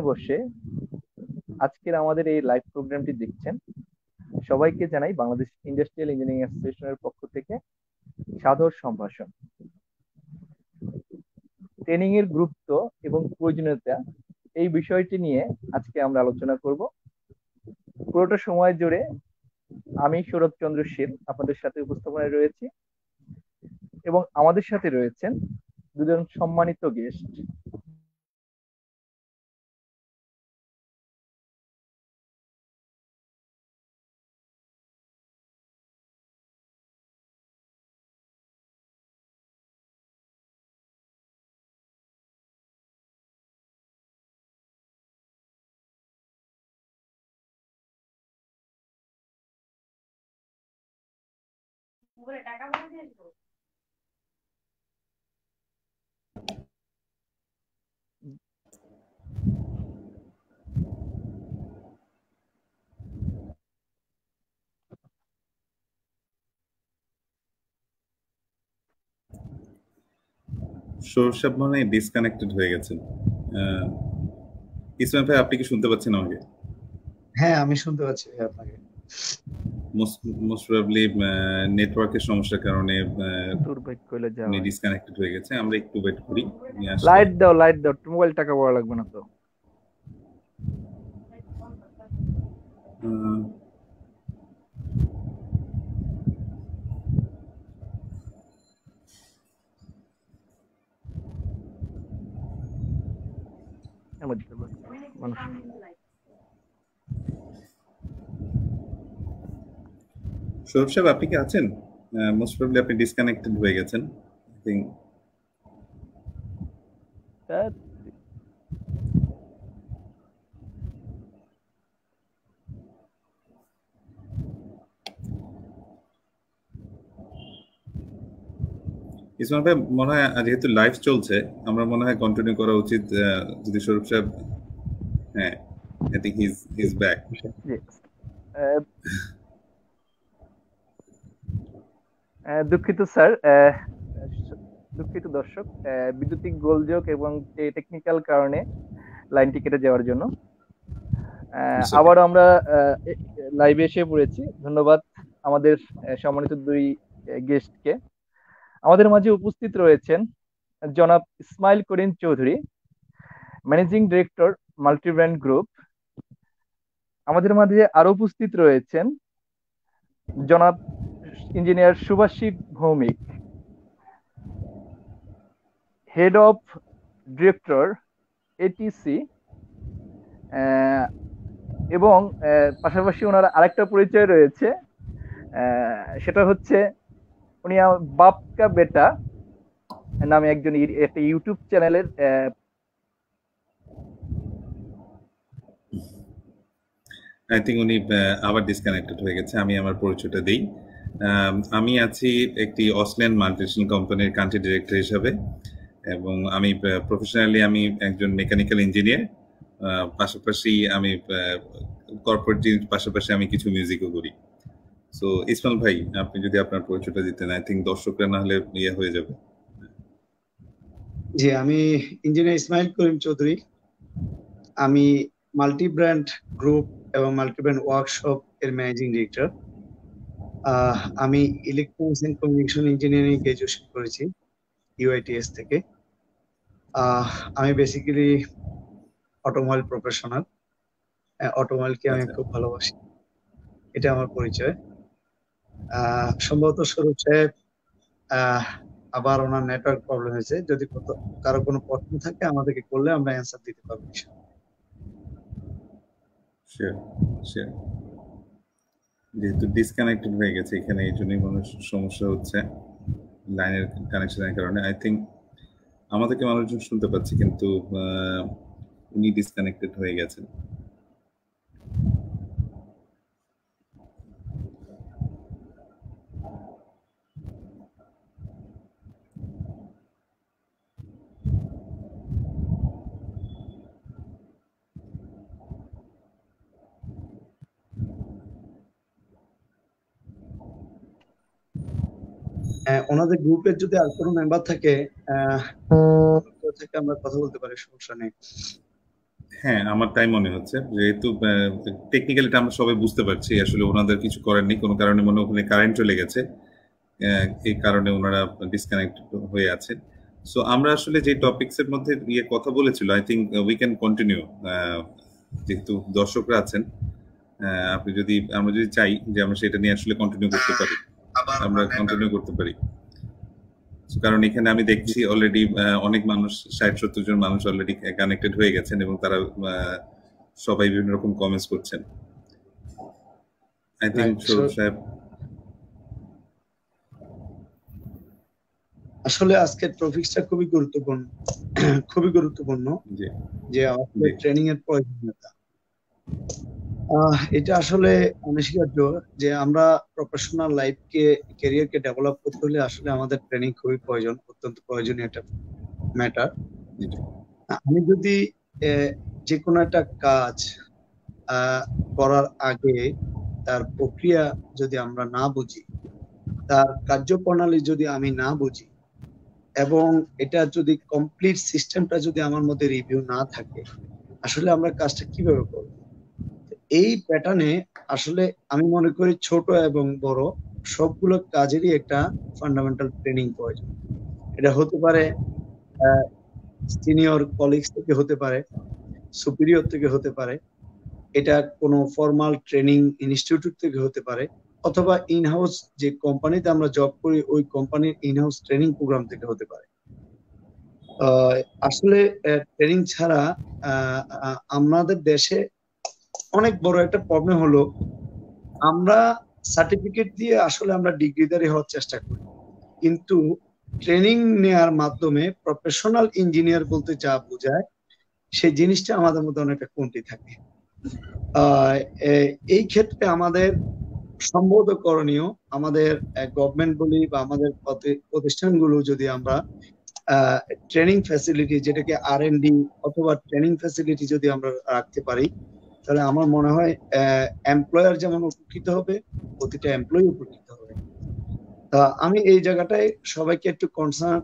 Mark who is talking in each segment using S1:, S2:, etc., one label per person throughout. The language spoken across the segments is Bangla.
S1: বসে আজকের আমাদের এই লাইভ প্রোগ্রামটি দেখছেন সবাইকে জানাই বাংলাদেশ ইন্ডাস্ট্রিয়াল ইঞ্জিনিয়ারিং অ্যাসোসিয়েশনের পক্ষ থেকে সাদর সম্ভাষণ। ট্রেনিং এর গুরুত্ব এবং প্রয়োজনীয়তা এই বিষয়টি নিয়ে আজকে আমরা আলোচনা করব। পুরোটা সময় জুড়ে আমি সৌরভ চন্দ্র শীল আপনাদের সাথে উপস্থাপনায় রয়েছি এবং আমাদের সাথে রয়েছেন দুজন সম্মানিত গেস্ট।
S2: সৌরভ সাহেব মনে হয় ডিসকানেক্টেড হয়ে গেছেন। ইসমাইল ভাই, আপনি কি শুনতে পাচ্ছেন আমাকে?
S3: হ্যাঁ, আমি শুনতে পাচ্ছি আপনাকে।
S2: মোস্ট প্রবাবলি নেটওয়ার্কের সমস্যার কারণে উনি
S1: যাওয়া
S2: ডিসকানেক্টেড হয়ে গেছে। আমরা একটু ওয়েট করি।
S1: লাইট দাও মোবাইল টাকা বড় লাগবে না তো।
S2: সৌরভ সাহেব, আপনি কি আছেন? মোস্ট প্রবাবলি আপনি ডিসকানেক্টেড হয়ে গেছেন। আই থিংক ইসমাইল ভাই, মনে হয় যেহেতু লাইভ চলছে আমরা মনে হয় কন্টিনিউ করা উচিত। যদি সৌরভ সাহেব, হ্যাঁ, I think he is back.
S1: দুঃখিত স্যার, দুঃখিত দর্শক, বিদ্যুতিক গোলযোগ এবং টেকনিক্যাল কারণে লাইনটি কেটে যাওয়ার জন্য আবার আমরা লাইভে এসে পড়েছি। ধন্যবাদ আমাদের সম্মানিত দুই গেস্টকে। আমাদের মাঝে উপস্থিত রয়েছেন জনাব Ismail Karim Chowdhury, managing director multibrand group. আমাদের মাঝে আরো উপস্থিত রয়েছেন জনাব engineer Subhashit Bhowmik, head of director ATC, এবং পাশাপাশি ওনার আরেকটা পরিচয় রয়েছে, সেটা হচ্ছে উনি বাপ কা বেটা নামে একজন একটা ইউটিউব চ্যানেলের
S2: আই থিংক উনি আবার ডিসকানেক্টেড হয়ে গেছে। আমি আমার পরিচয়টা দিই। আমি আছি একটি অস্ট্রেলিয়ান মাল্টিনেশনাল কোম্পানির কান্ট্রি ডিরেক্টর হিসাবে, এবং আমি প্রফেশনালি আমি একজন মেকানিক্যাল ইঞ্জিনিয়ার। পাশাপাশি আমি কর্পোরেট পাশাপাশি আমি কিছু মিউজিকও করি। সো ইসমাইল ভাই, আপনি যদি আপনার পরিচয়টা দিতেন, আই থিংক দর্শকরা না হলে ইয়ে হয়ে যাবে।
S3: জি, আমি ইঞ্জিনিয়ার ইসমাইল করিম চৌধুরী। আমি মাল্টি ব্র্যান্ড গ্রুপ এবং মাল্টি ব্র্যান্ড ওয়ার্কশপ এর ম্যানেজিং ডিরেক্টর। আমি electronics and communication engineering graduation করেছি ইউআইটিএস থেকে। আমি বেসিক্যালি অটোমোবাইল প্রফেশনাল। অটোমোবাইলকে আমি খুব ভালোবাসি, এটা আমার পরিচয়। সম্ভবত সৌরভ সাহেব আবার ওনার নেটওয়ার্ক প্রবলেম হয়েছে। যদি কারো কোনো প্রশ্ন থাকে আমাদেরকে করলে আমরা অ্যান্সার দিতে পারবো।
S2: যেহেতু ডিসকানেক্টেড হয়ে গেছে এখানে, এই জন্যই মানুষ সমস্যা হচ্ছে লাইনের কানেকশনের কারণে। আই থিংক আমাদেরকে মানুষজন শুনতে পাচ্ছি, কিন্তু উনি ডিসকানেক্টেড হয়ে গেছেন।
S3: ওনাদের গ্রুপের যদি আর কোনো মেম্বার থাকে আমরা কথা বলতে পারি, সমস্যা নেই।
S2: হ্যাঁ, আমার তাই মনে হচ্ছে, যেহেতু টেকনিক্যালিটা আমরা সবাই বুঝতে পারছি, আসলে ওনাদের কিছু করার নেই, কোনো কারণে মনে হয় ওখানে কারেন্ট চলে গেছে, এই কারণে ওনারা ডিসকানেক্ট হয়ে আছেন। সো আমরা আসলে যে টপিকস এর মধ্যে কথা বলেছিল, I think we can continue, যেহেতু দর্শকরা আছেন। আমরা যদি চাই যে আমরা সেটা নিয়ে আসলে কন্টিনিউ করতে পারি, আমরা কন্টিনিউ করতে পারি। কারণ এখানে আমি দেখছি অলরেডি অনেক মানুষ, 60-70 জন মানুষ অলরেডি কানেক্টেড হয়ে গেছেন এবং তারা সবাই বিভিন্ন রকম কমেন্টস করছেন। আই থিঙ্ক সৌরভ সাহেব।
S3: আসলে আজকের টপিকটা খুবই গুরুত্বপূর্ণ, যে আমাদের ট্রেনিং এর প্রয়োজনীয়তা। এটা আসলে অনস্বীকার্য যে আমরা প্রফেশনাল লাইফকে, ক্যারিয়ারকে ডেভেলপ করতে হলে আসলে আমাদের ট্রেনিং খুবই প্রয়োজন, অত্যন্ত প্রয়োজনীয় একটা ম্যাটার। আমি যদি যে কোনো একটা কাজ করার আগে তার প্রক্রিয়া যদি আমরা না বুঝি, তার কার্যপ্রণালী যদি আমি না বুঝি, এবং এটা যদি কমপ্লিট সিস্টেমটা যদি আমার মধ্যে রিভিউ না থাকে, আসলে আমরা কাজটা কিভাবে করব? এই প্যাটার্নে আসলে আমি মনে করি ছোট এবং বড় সবগুলো কাজেরই একটা ফান্ডামেন্টাল ট্রেনিং প্রয়োজন। এটা হতে পারে সিনিয়র কলিগস থেকে, হতে পারে সুপিরিয়র থেকে, হতে পারে এটা কোনো ফর্মাল ট্রেনিং ইনস্টিটিউট থেকে হতে পারে, অথবা ইনহাউস যে কোম্পানিতে আমরা জব করি ওই কোম্পানির ইনহাউস ট্রেনিং প্রোগ্রাম থেকে হতে পারে। আসলে ট্রেনিং ছাড়া আমাদের দেশে অনেক বড় একটা প্রবলেম হলো, আমরা সার্টিফিকেট দিয়ে আসলে আমরা ডিগ্রিধারী হওয়ার চেষ্টা করি, কিন্তু ট্রেনিং নেওয়ার মাধ্যমে প্রফেশনাল ইঞ্জিনিয়ার বলতে যা বোঝায় সেই জিনিসটা আমাদের মধ্যে অনেকটা কমতি থাকে। এই ক্ষেত্রে আমাদের সম্ভবত করণীয়, আমাদের গভর্নমেন্ট বলি বা আমাদের প্রতিষ্ঠানগুলো যদি আমরা ট্রেনিং ফ্যাসিলিটি, যেটাকে R&D অথবা ট্রেনিং ফ্যাসিলিটি যদি আমরা রাখতে পারি, তাহলে আমার মনে হয় এমপ্লয়ার যেমন উপকৃত হবে, প্রতিটা এমপ্লয়ি উপকৃত হবে। আমি এই জায়গাটায় সবাইকে একটু কনসার্ন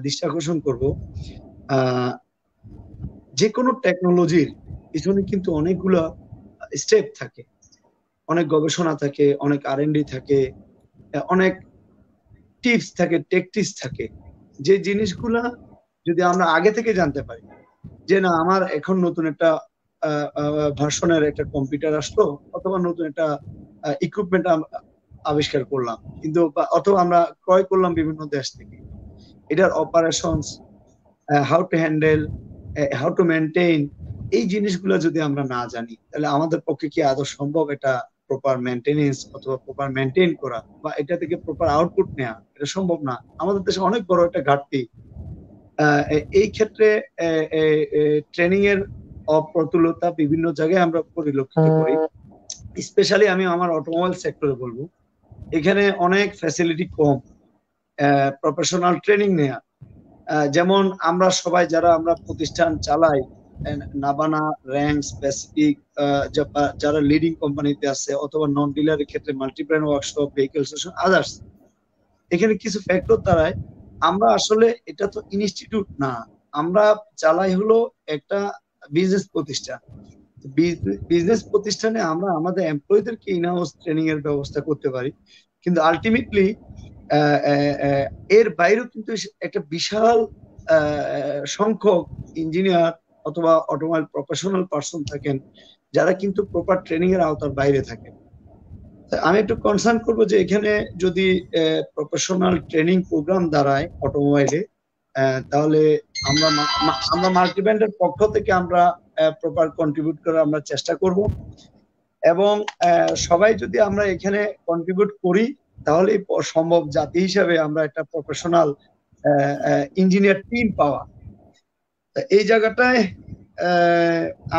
S3: দৃষ্টি আকর্ষণ করবো, যে কোনো টেকনোলজির পিছনে কিন্তু অনেকগুলো স্টেপ থাকে, অনেক গবেষণা থাকে, অনেক R&D থাকে, অনেক টিপস থাকে, টেকটিক্স থাকে, যে জিনিসগুলা যদি আমরা আগে থেকে জানতে পারি, যে না আমার এখন নতুন একটা ভার্সনের একটা কম্পিউটার আসলো, অথবা নতুন একটা ইকুইপমেন্ট আবিষ্কার করলাম, কিন্তু অথবা আমরা ক্রয় করলাম বিভিন্ন দেশ থেকে, এটার operations, how to handle, how to maintain, এই জিনিসগুলো যদি আমরা না জানি, তাহলে আমাদের পক্ষে কি আদৌ সম্ভব এটা প্রপার মেনটেনেন্স অথবা প্রপার মেনটেন করা, বা এটা থেকে প্রপার আউটপুট নেওয়া? এটা সম্ভব না। আমাদের দেশে অনেক বড় একটা ঘাটতি। এই ক্ষেত্রে ট্রেনিং এর অপ্রতুলতা বিভিন্ন জায়গায় আমরা পরিলক্ষিত করি। স্পেশালি আমি আমার অটোমোবাইল সেক্টরে বলবো, এখানে অনেক ফ্যাসিলিটি কম প্রফেশনাল ট্রেনিং নেয়া। যেমন আমরা সবাই যারা আমরা প্রতিষ্ঠান চালাই, নাবানা, র্যাঙ্ক, স্পেসিফিক, যারা লিডিং কোম্পানিতে আছে, অথবা নন ডিলারের ক্ষেত্রে multi-brand workshop, vehicle station, others, এখানে কিছু ফ্যাক্টর দ্বারাই আমরা আসলে, এটা তো ইনস্টিটিউট না, আমরা চালাই হলো একটা বিজনেস প্রতিষ্ঠান। বিজনেস প্রতিষ্ঠানে আমরা আমাদের এমপ্লয়ীদেরকে ইনহাউস ট্রেনিং এর ব্যবস্থা করতে পারি, কিন্তু আলটিমেটলি এর বাইরেও কিন্তু একটা বিশাল সংখ্যক ইঞ্জিনিয়ার অথবা অটোমোবাইল প্রফেশনাল পার্সন থাকেন, যারা কিন্তু প্রপার ট্রেনিং এর আওতার বাইরে থাকেন। আমি একটু কনসার্ন করবো যে এখানে যদি প্রফেশনাল ট্রেনিং প্রোগ্রাম দাঁড়ায় অটোমোবাইলে, তাহলে আমরা মাল্টিব্র্যান্ডের পক্ষ থেকে আমরা প্রপার কন্ট্রিবিউট করার আমরা চেষ্টা করব, এবং সবাই যদি আমরা এখানে কন্ট্রিবিউট করি, তাহলে সম্ভব জাতি হিসাবে আমরা একটা প্রফেশনাল ইঞ্জিনিয়ার টিম পাওয়া। এই জায়গাটায়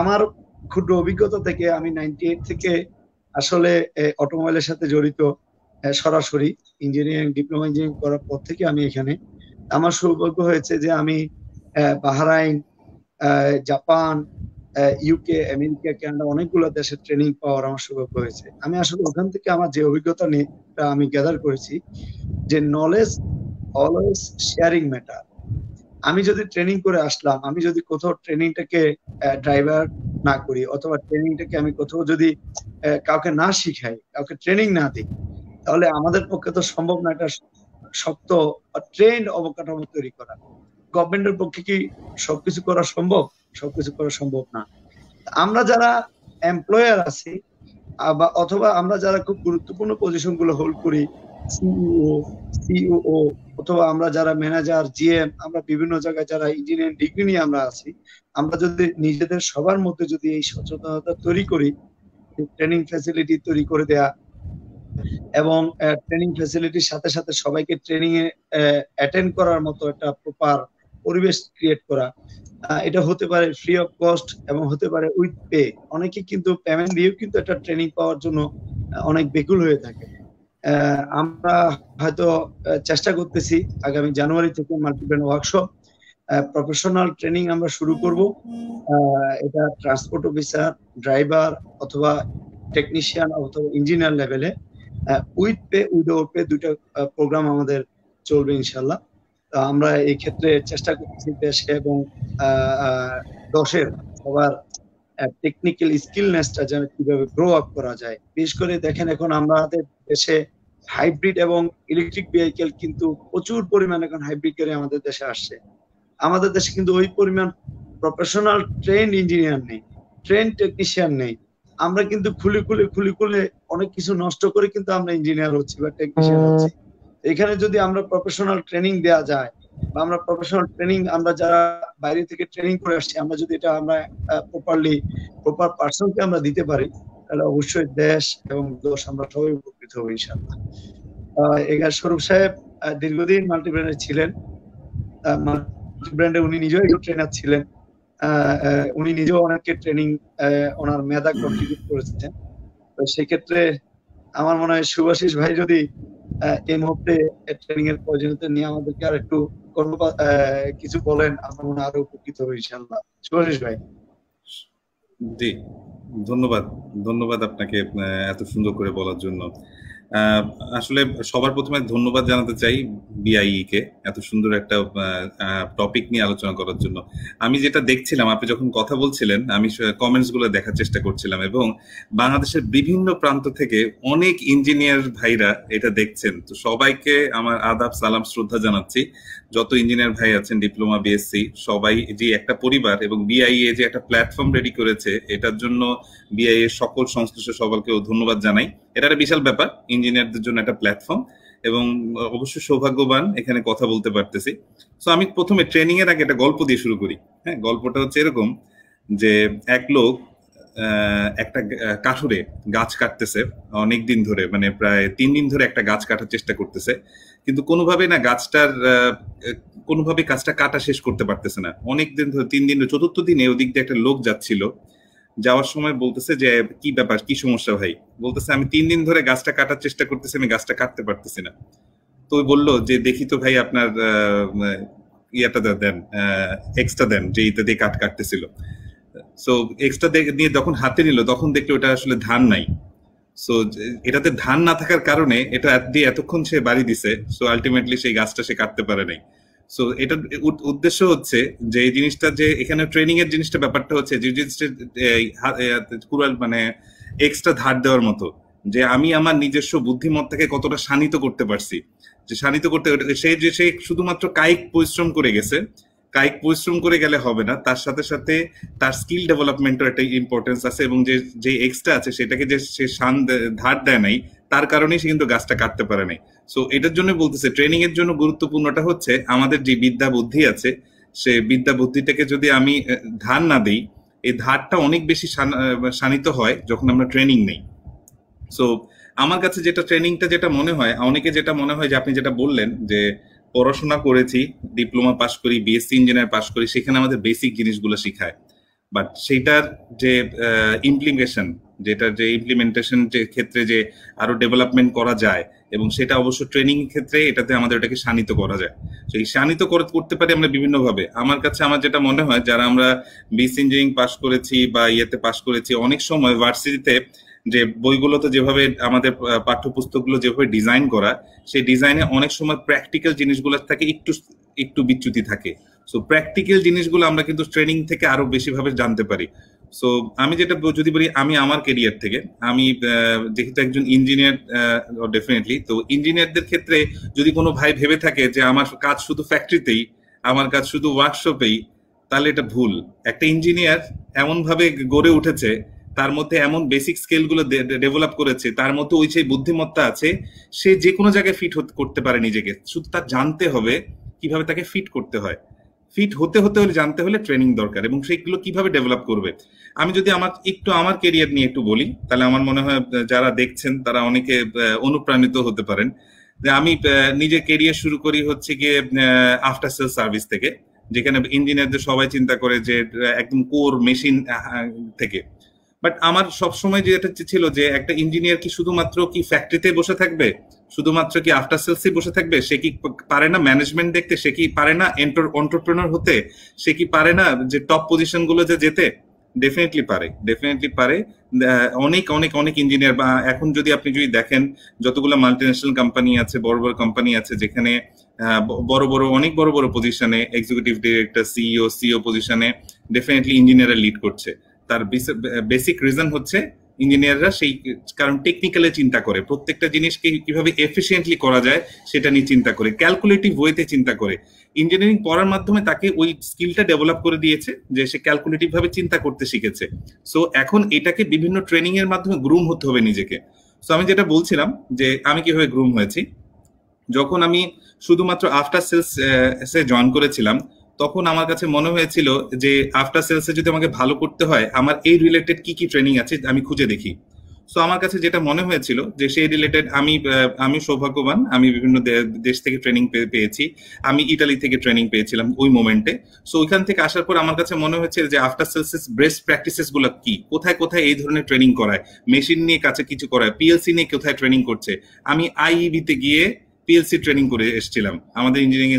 S3: আমার ক্ষুদ্র অভিজ্ঞতা থেকে, আমি 98 থেকে আসলে অটোমোবাইলের সাথে জড়িত, সরাসরি ইঞ্জিনিয়ারিং, ডিপ্লোমা ইঞ্জিনিয়ারিং করার পর থেকে আমি এখানে, আমার সৌভাগ্য হয়েছে যে আমি Bahrain, Japan, UK, America, Canada, অনেকগুলো দেশের ট্রেনিং পাওয়ার আমার সৌভাগ্য হয়েছে। আমি আসলে ওখান থেকে আমার যে অভিজ্ঞতা আমি গ্যাদার করেছি, যে নলেজ অলওয়েজ শেয়ারিং ম্যাটার। আমি যদি ট্রেনিং করে আসলাম, আমি যদি কোথাও ট্রেনিংটাকে ড্রাইভার না করি, অথবা ট্রেনিংটাকে আমি কোথাও যদি কাউকে না শিখাই, কাউকে ট্রেনিং না দিই, তাহলে আমাদের পক্ষে তো সম্ভব না একটা শক্ত ট্রেন্ড অবকাঠামো তৈরি করা। গভর্নমেন্টের পক্ষে কি সবকিছু করা সম্ভব? সবকিছু করা সম্ভব না। আমরা যারা এমপ্লয়ার আছি, অথবা আমরা যারা খুব গুরুত্বপূর্ণ পজিশন গুলো হোল্ড করি, সিইও অথবা আমরা যারা ম্যানেজার, জিএম, আমরা বিভিন্ন জায়গায় যারা ইঞ্জিনিয়ারিং ডিগ্রি নিয়ে আমরা আছি, আমরা যদি নিজেদের সবার মধ্যে যদি এই সচেতনতা তৈরি করি, ট্রেনিং ফ্যাসিলিটি তৈরি করে দেয়া এবং ট্রেনিং ফ্যাসিলিটির সাথে সাথে সবাইকে ট্রেনিং এ অ্যাটেন্ড করার মতো একটা প্রপার পরিবেশ ক্রিয়েট করা, এটা হতে পারে ফ্রি অফ কস্ট এবং হতে পারে উইথ পে। অনেকে কিন্তু পেমেন্ট দিয়েও কিন্তু একটা ট্রেনিং পাওয়ার জন্য অনেক বেকুল হয়ে থাকে। আমরা হয়তো চেষ্টা করতেছি আগামী জানুয়ারি থেকে মাল্টিব্র্যান্ড ওয়ার্কশপ প্রফেশনাল ট্রেনিং আমরা শুরু করব। এটা ট্রান্সপোর্ট অফিসার, ড্রাইভার অথবা টেকনিশিয়ান অথবা ইঞ্জিনিয়ার লেভেলে উইথ পে উইদাউট পে দুইটা প্রোগ্রাম আমাদের চলবে ইনশাল্লাহ। আমরা এই ক্ষেত্রে চেষ্টা করতেছি দেশে এবং দশের সবার টেকনিক্যাল স্কিলনেসটা যেন কিভাবে গ্রো আপ করা যায়। বিশেষ করে দেখেন এখন আমাদের দেশে হাইব্রিড এবং ইলেকট্রিক ভেহিকেল কিন্তু প্রচুর পরিমাণে এখন হাইব্রিড গাড়ি আমাদের দেশে আসছে। আমাদের দেশে কিন্তু ওই পরিমাণ প্রফেশনাল ট্রেন্ড ইঞ্জিনিয়ার নেই, ট্রেন্ড টেকনিশিয়ান নেই। আমরা কিন্তু খুলে অনেক কিছু নষ্ট করে কিন্তু আমরা ইঞ্জিনিয়ার হচ্ছি বা টেকনিশিয়ান হচ্ছি। এখানে যদি আমরা প্রফেশনাল ট্রেনিং দেওয়া যায় বা আমরা প্রফেশনাল ট্রেনিং, আমরা যারা বাইরে থেকে ট্রেনিং করে আসছি, আমরা যদি এটা আমরা প্রপার পার্সনকে আমরা দিতে পারি, তাহলে অবশ্যই দেশ এবং দোষ আমরা সবাই উপকৃত হব ইনশাআল্লাহ। এগার স্বরূপ সাহেব দীর্ঘদিন মাল্টিব্র্যান্ডে ছিলেন। মাল্টিব্র্যান্ডে উনি নিজেও একটু ট্রেনার ছিলেন। উনি নিজেও অনেককে ট্রেনিং ওনার মেধা কন্ট্রিবিউট করেছেন। তো সেক্ষেত্রে আমার মনে হয় শুভাশিস ভাই যদি এই মুহূর্তে ট্রেনিং এর প্রয়োজনীয়তা নিয়ে আমাদেরকে আর একটু কিছু বলেন, আমরা মনে আরো উপকৃত হব ইনশাআল্লাহ। শুভাশিস ভাই।
S2: জি, ধন্যবাদ আপনাকে এত সুন্দর করে বলার জন্য। আসলে সবার প্রথমে ধন্যবাদ জানাতে চাই বিআইই কে এত সুন্দর একটা টপিক নিয়ে আলোচনা করার জন্য। আমি যেটা দেখছিলাম, আপনি যখন কথা বলছিলেন, আমি কমেন্টস গুলো দেখার চেষ্টা করছিলাম এবং বাংলাদেশের বিভিন্ন প্রান্ত থেকে অনেক ইঞ্জিনিয়ার ভাইরা এটা দেখছেন। তো সবাইকে আমার আদাব, সালাম, শ্রদ্ধা জানাচ্ছি। যত ইঞ্জিনিয়ার ভাই আছেন, ডিপ্লোমা, বিএসসি, সবাই যে একটা পরিবার এবং বিআইএ যে একটা প্ল্যাটফর্ম রেডি করেছে, এটার জন্য বিআইএ সকল সংশ্লিষ্ট সবাইকেও ধন্যবাদ জানাই। এটা একটা বিশাল ব্যাপার, ইঞ্জিনিয়ারদের জন্য একটা প্ল্যাটফর্ম, এবং অবশ্যই সৌভাগ্যবান এখানে কথা বলতে পারতেছি। সো আমি প্রথমে ট্রেনিং এর আগে একটা গল্প দিয়ে শুরু করি। হ্যাঁ, গল্পটা হচ্ছে এরকম যে এক লোক একটা কাঠুরে গাছ কাটতেছে অনেকদিন ধরে, মানে প্রায় 3 দিন ধরে একটা গাছ কাটার চেষ্টা করতেছে, কিন্তু কোনোভাবে না কোনোভাবে কাজটা কাটা শেষ করতে পারতেছে না। অনেকদিন ধরে, 3 দিন, চতুর্থ দিনে ওদিক দিয়ে একটা লোক যাচ্ছিল। যাওয়ার সময় বলতেছে যে কি ব্যাপার, কি সমস্যা ভাই? বলতেছে আমি 3 দিন ধরে গাছটা কাটার চেষ্টা করতেছি, আমি গাছটা কাটতে পারতেছি না। তো ওই বললো যে দেখি তো ভাই আপনার ইয়েটা দেন, এক্সট্রা দেন, যে ইটা দিয়ে কাটতেছিল। সো এক্সট্রা নিয়ে যখন হাতে নিল, তখন দেখলো ওটা আসলে ধান নাই। সো এটাতে ধান না থাকার কারণে এটা দিয়ে এতক্ষণ সে বাড়ি দিছে, সো আলটিমেটলি সেই গাছটা সে কাটতে পারে নাই। সো এটার উদ্দেশ্য হচ্ছে যে এই জিনিসটা, যে এখানে ট্রেনিং এর জিনিসটা, ব্যাপারটা হচ্ছে যে জিনিসটা মানে এক্সট্রা ধার দেওয়ার মতো, যে আমি আমার নিজস্ব বুদ্ধিমত্তাকে কতটা শানিত করতে পারছি। যে শানিত করতে, সে শুধুমাত্র কায়িক পরিশ্রম করে গেছে, কায়িক পরিশ্রম করে গেলে হবে না, তার সাথে সাথে তার স্কিল ডেভেলপমেন্টের একটা ইম্পর্টেন্স আছে, এবং যে এক্সট্রা আছে সেটাকে যে সে ধার দেয় নাই, তার কারণেই সে কিন্তু গাছটা কাটতে পারে নাই। সো এটার জন্য বলতেছে ট্রেনিং এর জন্য গুরুত্বপূর্ণটা হচ্ছে আমাদের যে বিদ্যা বুদ্ধি আছে, সে বিদ্যা বুদ্ধিটাকে যদি আমি ধার না দিই, এই ধারটা অনেক বেশি শানিত হয় যখন আমরা ট্রেনিং নেই। সো আমার কাছে যেটা ট্রেনিংটা যেটা মনে হয়, অনেকে যেটা মনে হয় যে আপনি যেটা বললেন যে পড়াশোনা করেছি, ডিপ্লোমা পাস করি, বিএসসি ইঞ্জিনিয়ার পাস করি, সেখানে আমাদের বেসিক জিনিসগুলো শিখায়, বাট সেটার যে ইমপ্লিমেন্টেশন, যে ইমপ্লিমেন্টেশন যে ক্ষেত্রে যে আরো ডেভেলপমেন্ট করা যায়, এবং সেটা অবশ্য ট্রেনিং ক্ষেত্রে এটাতে আমাদের ওটাকে শানিত করা যায়। তো এই শানিত করতে পারি আমরা বিভিন্ন ভাবে। আমার কাছে আমার যেটা মনে হয়, যারা আমরা বিএসসি ইঞ্জিনিয়ারিং পাস করেছি বা ইয়েতে পাস করেছি, অনেক সময় ভার্সিটিতে যে বইগুলোতে যেভাবে আমাদের পাঠ্যপুস্তকগুলো যেভাবে ডিজাইন করা, সেই ডিজাইনে অনেক সময় প্র্যাকটিক্যাল জিনিসগুলো থাকে একটু একটু বিচ্যুতি থাকে। সো প্র্যাকটিক্যাল জিনিসগুলো আমরা কিন্তু ট্রেনিং থেকে আরো বেশি ভাবে জানতে পারি। সো আমি যেটা যদি বলি, আমি আমার কেরিয়ার থেকে, আমি যেহেতু একজন ইঞ্জিনিয়ার ডেফিনেটলি, তো ইঞ্জিনিয়ারদের ক্ষেত্রে যদি কোনো ভাই ভেবে থাকে যে আমার কাজ শুধু ফ্যাক্টরিতেই, আমার কাজ শুধু ওয়ার্কশপেই, তাহলে এটা ভুল। একটা ইঞ্জিনিয়ার এমন ভাবে গড়ে উঠেছে, তার মধ্যে এমন বেসিক স্কিল গুলো ডেভেলপ করেছে, তার মধ্যে ওই সেই বুদ্ধিমত্তা আছে, সে যে কোনো জায়গায় ফিট করতে পারে নিজেকে। শুধু তার জানতে হবে কিভাবে তাকে ফিট করতে হয়। ফিট হতে হতে হলে জানতে হলে ট্রেনিং দরকার, এবং সেইগুলো কিভাবে ডেভেলপ করবে। আমি যদি আমার কেরিয়ার নিয়ে একটু বলি, তাহলে আমার মনে হয় যারা দেখছেন তারা অনেকে অনুপ্রাণিত হতে পারেন। যে আমি নিজের কেরিয়ার শুরু করি হচ্ছে গিয়ে আফটার সেল সার্ভিস থেকে, যেখানে ইঞ্জিনিয়ারদের সবাই চিন্তা করে যে একদম কোর মেশিন থেকে। বাট আমার সবসময় যেটা ছিল যে একটা ইঞ্জিনিয়ার কি শুধুমাত্র কি ফ্যাক্টরিতে বসে থাকবে, শুধুমাত্র কি আফটার সেলসে বসে থাকবে? সে কি পারে না ম্যানেজমেন্ট দেখতে? সে কি পারে না এন্টারপ্রেনার হতে? সে কি পারে না যে টপ পজিশন গুলো যেতে? ডেফিনেটলি পারে, ডেফিনেটলি পারে। অনেক অনেক অনেক ইঞ্জিনিয়ার, বা এখন যদি আপনি দেখেন যতগুলো মাল্টিন্যাশনাল কোম্পানি আছে, বড় বড় কোম্পানি আছে, যেখানে অনেক বড় বড় পজিশনে এক্সিকিউটিভ ডিরেক্টর, সিইও পজিশনে ডেফিনেটলি ইঞ্জিনিয়াররা লিড করছে। তার বেসিক রিজন হচ্ছে ইঞ্জিনিয়াররা সেই কারণ টেকনিক্যালি চিন্তা করে, প্রত্যেকটা জিনিসকে কিভাবে এফিসিয়েন্টলি করা যায় সেটা নিয়ে চিন্তা করে, ক্যালকুলেটিভ ওয়েতে চিন্তা করে। ইঞ্জিনিয়ারিং পড়ার মাধ্যমে তাকে ওই স্কিলটা ডেভেলপ করে দিয়েছে যে সে ক্যালকুলেটিভ ভাবে চিন্তা করতে শিখেছে। সো এখন এটাকে বিভিন্ন ট্রেনিং এর মাধ্যমে গ্রুম হতে হবে নিজেকে। সো আমি যেটা বলছিলাম যে আমি কিভাবে গ্রুম হয়েছি, যখন আমি শুধুমাত্র আফটার সেলস জয়েন করেছিলাম, তখন আমার কাছে মনে হয়েছিল যে আফটার সেলসে যদি আমাকে ভালো করতে হয়, আমার এই রিলেটেড কি কি ট্রেনিং আছে আমি খুঁজে দেখি। সো আমার কাছে যেটা মনে হয়েছিল যে সেই রিলেটেড আমি সৌভাগ্যবান, আমি বিভিন্ন দেশ থেকে ট্রেনিং পেয়েছি। আমি ইটালি থেকে ট্রেনিং পেয়েছিলাম ওই মোমেন্টে। সো ওইখান থেকে আসার পর আমার কাছে মনে হয়েছে যে আফটার সেলসেস বেস্ট প্র্যাকটিসেস গুলো কি, কোথায় কোথায় এই ধরনের ট্রেনিং করায়, মেশিন নিয়ে কাছে কিছু করায়, পিএলসি নিয়ে কোথায় ট্রেনিং করছে। আমি আইইবি তে গিয়ে পিএলসি ট্রেনিং করে এসেছিলাম, আমাদের ইঞ্জিনিয়ারিং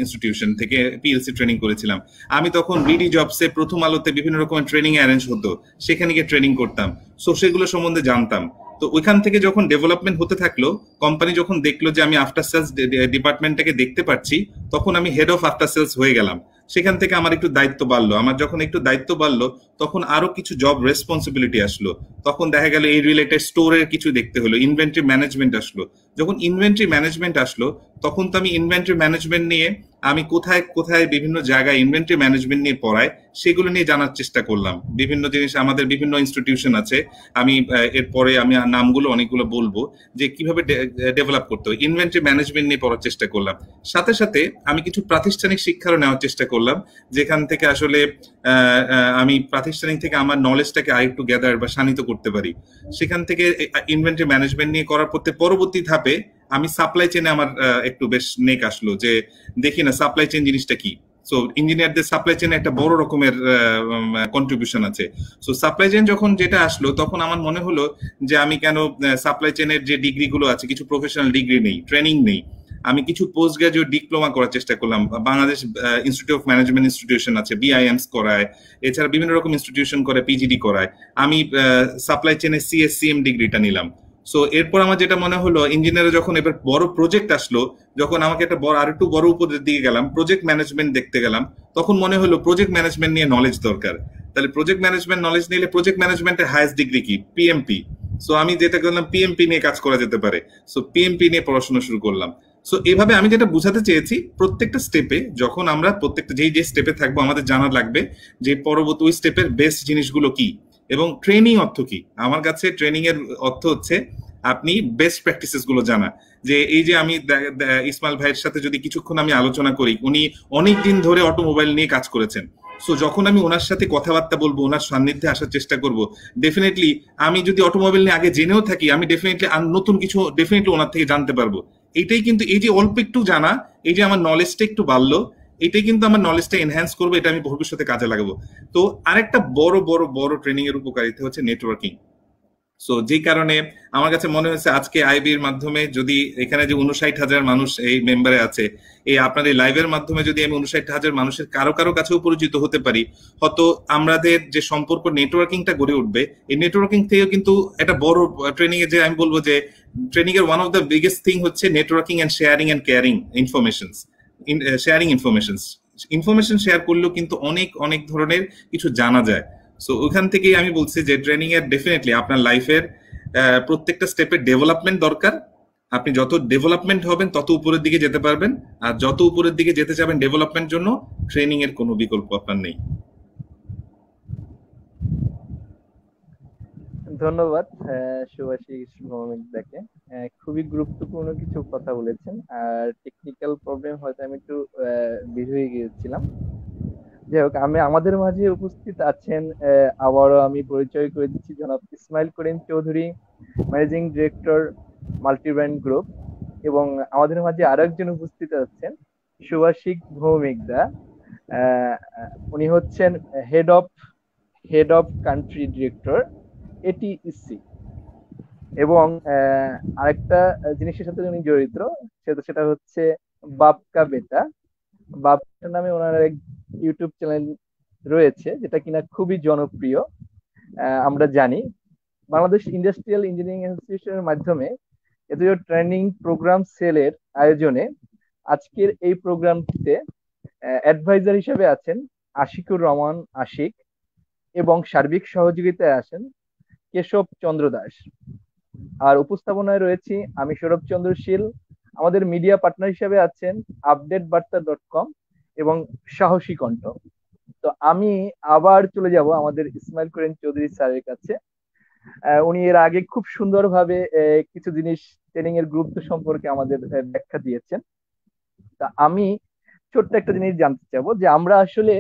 S2: ইনস্টিটিউশন থেকে পিএলসি ট্রেনিং করেছিলাম। আমি তখন বিডি জবসে প্রথম আলোতে বিভিন্ন রকমের ট্রেনিং অ্যারেঞ্জ হতো, সেখানে গিয়ে ট্রেনিং করতাম। সো সেগুলো সম্বন্ধে জানতাম। তো ওইখান থেকে যখন ডেভেলপমেন্ট হতে থাকলো, কোম্পানি যখন দেখলো যে আমি আফটার সেলস ডিপার্টমেন্টটাকে দেখতে পাচ্ছি, তখন আমি হেড অফ আফটার সেলস হয়ে গেলাম। সেখান থেকে আমার একটু দায়িত্ব বাড়লো। আমার যখন একটু দায়িত্ব বাড়লো, তখন আরো কিছু জব রেসপন্সিবিলিটি আসলো। তখন দেখা গেল এই রিলেটেড স্টোরের কিছু দেখতে হলো, ইনভেন্টরি ম্যানেজমেন্ট আসলো। যখন ইনভেন্টরি ম্যানেজমেন্ট আসলো, তখন তো আমি ইনভেন্টরি ম্যানেজমেন্ট নিয়ে আমি কোথায় কোথায় বিভিন্ন জায়গায় ইনভেন্টরি ম্যানেজমেন্ট নিয়ে পড়াই, সেগুলো নিয়ে জানার চেষ্টা করলাম। বিভিন্ন জিনিস আমাদের বিভিন্ন ইনস্টিটিউশন আছে, আমি এরপরে আমি নামগুলো অনেকগুলো বলবো যে কিভাবে ডেভেলপ করতে হবে। ইনভেন্টরি ম্যানেজমেন্ট নিয়ে পড়ার চেষ্টা করলাম। সাথে সাথে আমি কিছু প্রাতিষ্ঠানিক শিক্ষারও নেওয়ার চেষ্টা করলাম, যেখান থেকে আসলে আমি প্রাতিষ্ঠানিক থেকে আমার নলেজটাকে আরেকটু গ্যাদার বা শানিত করতে পারি। সেখান থেকে ইনভেন্টরি ম্যানেজমেন্ট নিয়ে করার পরবর্তী ধাপে আমি সাপ্লাই চেনে আমার একটু বেশ নেক আসলো, যে দেখি না সাপ্লাই চেন জিনিসটা কি। সো ইঞ্জিনিয়ারদের সাপ্লাই চেনে একটা বড় রকমের কন্ট্রিবিউশন আছে। সো সাপ্লাই চেন যখন যেটা আসলো, তখন আমার মনে হলো যে আমি কেন সাপ্লাই চেনের যে ডিগ্রি গুলো আছে, কিছু প্রফেশনাল ডিগ্রি নেই, ট্রেনিং নেই। আমি কিছু পোস্ট গ্রাজুয়েট ডিপ্লোমা করার চেষ্টা করলাম। Bangladesh institute of management institution আছে, বিআইএমস করায়, এছাড়া বিভিন্ন রকম ইনস্টিটিউশন করে পিজিডি করায়। আমি সাপ্লাই চেনের সিএসসিএম ডিগ্রিটা নিলাম। সো এরপর আমার যেটা মনে হলো, ইঞ্জিনিয়ার যখন এবার বড় প্রজেক্ট আসলো, যখন আমাকে একটা আর একটু বড় উপরের দিকে গেলাম, প্রজেক্ট ম্যানেজমেন্ট দেখতে গেলাম, তখন মনে হলো প্রজেক্ট ম্যানেজমেন্ট নিয়ে নলেজ দরকার। তাহলে প্রজেক্ট ম্যানেজমেন্ট নলেজ নিলে প্রজেক্ট ম্যানেজমেন্টের হাইয়েস্ট ডিগ্রি কি? পিএমপি। সো আমি যেটা করলাম, পিএমপি নিয়ে কাজ করা যেতে পারে। সো পিএমপি নিয়ে পড়াশোনা শুরু করলাম। সো এভাবে আমি যেটা বুঝাতে চেয়েছি, প্রত্যেকটা স্টেপে যখন আমরা প্রত্যেকটা যে স্টেপে থাকবো, আমাদের জানা লাগবে যে পরবর্তী ওই স্টেপের বেস্ট জিনিসগুলো কি, এবং ট্রেনিং অর্থ কি। আমার কাছে ট্রেনিং এর অর্থ হচ্ছে আপনি বেস্ট প্র্যাকটিসেস গুলো জানা। যে এই যে আমি ইসমাইল ভাইয়ের সাথে যদি কিছুক্ষণ আমি আলোচনা করি, উনি অনেক দিন ধরে অটোমোবাইল নিয়ে কাজ করেছেন। সো যখন আমি ওনার সাথে কথাবার্তা বলবো, ওনার সান্নিধ্যে আসার চেষ্টা করব, ডেফিনেটলি আমি যদি অটোমোবাইল নিয়ে আগে জেনেও থাকি, আমি ডেফিনেটলি নতুন কিছু ডেফিনেটলি ওনার থেকে জানতে পারবো। এইটাই কিন্তু, এই যে অল্প একটু জানা, এই যে আমার নলেজটা একটু বাড়লো, এটাই কিন্তু আমার নলেজটা এনহ্যান্স করবো, এটা আমি ভবিষ্যতে কাজে লাগাবো। তো আরেকটা বড় বড় বড় ট্রেনিং এর উপকারিতা হচ্ছে নেটওয়ার্কিং। সো যে কারণে আমার কাছে মনে হয়েছে আজকে আইবির মাধ্যমে যদি এখানে যে 59,000 মানুষ এই মেম্বারে আছে, এই আপনার এই লাইভের মাধ্যমে যদি আমি 59,000 মানুষের কারো কারো কাছেও পরিচিত হতে পারি, হয়তো আমাদের যে সম্পর্ক নেটওয়ার্কিংটা গড়ে উঠবে, এই নেটওয়ার্কিং থেকেও কিন্তু একটা বড় ট্রেনিং এ যে আমি বলবো যে ট্রেনিং এর one of the biggest thing হচ্ছে networking and sharing and caring informations, sharing information share করলেও কিন্তু অনেক অনেক ধরনের কিছু জানা যায়। সো ওখান থেকেই আমি বলছি যে ট্রেনিং এর ডেফিনেটলি আপনার লাইফের প্রত্যেকটা স্টেপের ডেভেলপমেন্ট দরকার। আপনি যত ডেভেলপমেন্ট হবেন তত উপরের দিকে যেতে পারবেন, আর যত উপরের দিকে যেতে চাবেন ডেভেলপমেন্ট জন্য ট্রেনিং এর কোনো বিকল্প আপনার নেই।
S1: ধন্যবাদ সুভাষিস ভৌমিকদাকে। খুবই গুরুত্বপূর্ণ কিছু কথা বলেছেন, আর টেকনিক্যাল প্রবলেম হয়তো আমি একটু বের হয়ে গিয়েছিলাম। যাই হোক, আমাদের মাঝে উপস্থিত আছেন, আবারও আমি পরিচয় করে দিচ্ছি, জনাব Ismail Karim Chowdhury, managing director multibrand group. এবং আমাদের মাঝে আরো একজন উপস্থিত আছেন, সুভাষিক ভৌমিকদা। উনি হচ্ছেন হেড অফ কান্ট্রি ডিরেক্টর এটিইসি। এবং আরেকটা জিনিসের সাথে উনি জড়িত, সেটা হচ্ছে বাপকা বেটা। বাপকা নামে ওনার এক ইউটিউব চ্যানেল রয়েছে, যেটা কিনা খুবই জনপ্রিয়। আমরা জানি বাংলাদেশ ইন্ডাস্ট্রিয়াল ইঞ্জিনিয়ারিং ইনস্টিটিউশনের মাধ্যমে এদের ট্রেনিং প্রোগ্রাম সেলের আয়োজনে আজকের এই প্রোগ্রামটিতে অ্যাডভাইজার হিসেবে আছেন আশিকুর রহমান আশিক, এবং সার্বিক সহযোগিতায় আছেন কেশব চন্দ্র দাস। আর উপস্থাপনায় রয়েছি আমি সৌরভ চন্দ্র শীল। আমাদের মিডিয়া পার্টনার হিসেবে আছেন updatebarta.com এবং সাহসী কণ্ঠ। তো আমি আবার চলে যাব আমাদের ইসমাইল করিম চৌধুরী স্যারের কাছে। উনি এর আগে খুব সুন্দরভাবে কিছু জিনিস ট্রেনিং এর গুরুত্ব সম্পর্কে আমাদের ব্যাখ্যা দিয়েছেন। তা আমি ছোট্ট একটা জিনিস জানতে চাবো, যে আমরা আসলে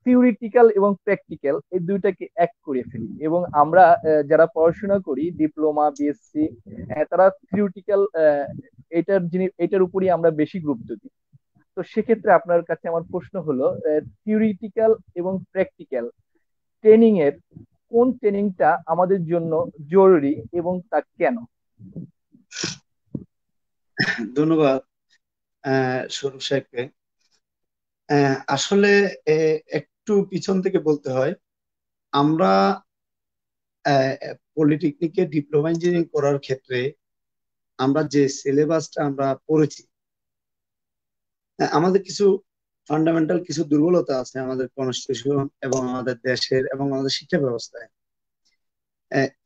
S1: থিওরিটিক্যাল এবং প্র্যাকটিক্যাল এই দুইটাকে এক করে ফেলি, এবং আমরা যারা পড়াশোনা করি ডিপ্লোমা বিএসসি, তারা থিওরিটিক্যাল এটার উপরই আমরা বেশি গুরুত্ব দিই। তো সেক্ষেত্রে আপনার কাছে আমার প্রশ্ন হলো, থিওরিটিক্যাল এবং প্র্যাকটিক্যাল ট্রেনিং এর কোন ট্রেনিংটা আমাদের জন্য জরুরি এবং তা কেন?
S3: ধন্যবাদ সৌরভ সাহেবকে। আসলে একটু পিছন থেকে বলতে হয়, আমরা পলিটেকনিকে ডিপ্লোমা ইঞ্জিনিয়ারিং করার ক্ষেত্রে আমরা যে সিলেবাসটা আমরা পড়েছি, আমাদের কিছু ফান্ডামেন্টাল কিছু দুর্বলতা আছে আমাদের কনস্টিটিউশন এবং আমাদের দেশের এবং আমাদের শিক্ষা ব্যবস্থায়।